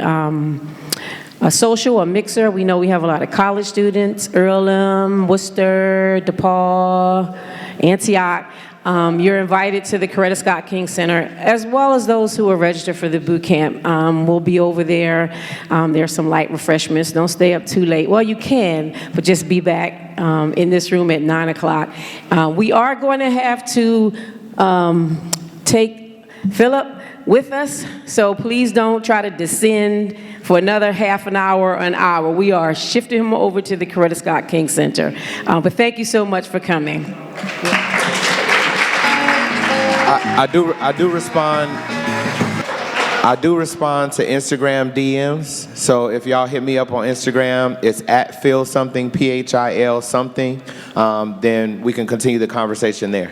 social, a mixer. We know we have a lot of college students, Earlham, Worcester, DePaul, Antioch. You're invited to the Coretta Scott Center, as well as those who are registered for the boot camp. We'll be over there. There's some light refreshments. Don't stay up too late. Well, you can, but just be back in this room at 9 o'clock. We are going to have to take Philip with us, so please don't try to descend for another half an hour or an hour. We are shifting him over to the Coretta Scott King Center. But thank you so much for coming. I do respond to Instagram DMs. So if y'all hit me up on Instagram, it's @Phil something, PHIL something. Then we can continue the conversation there.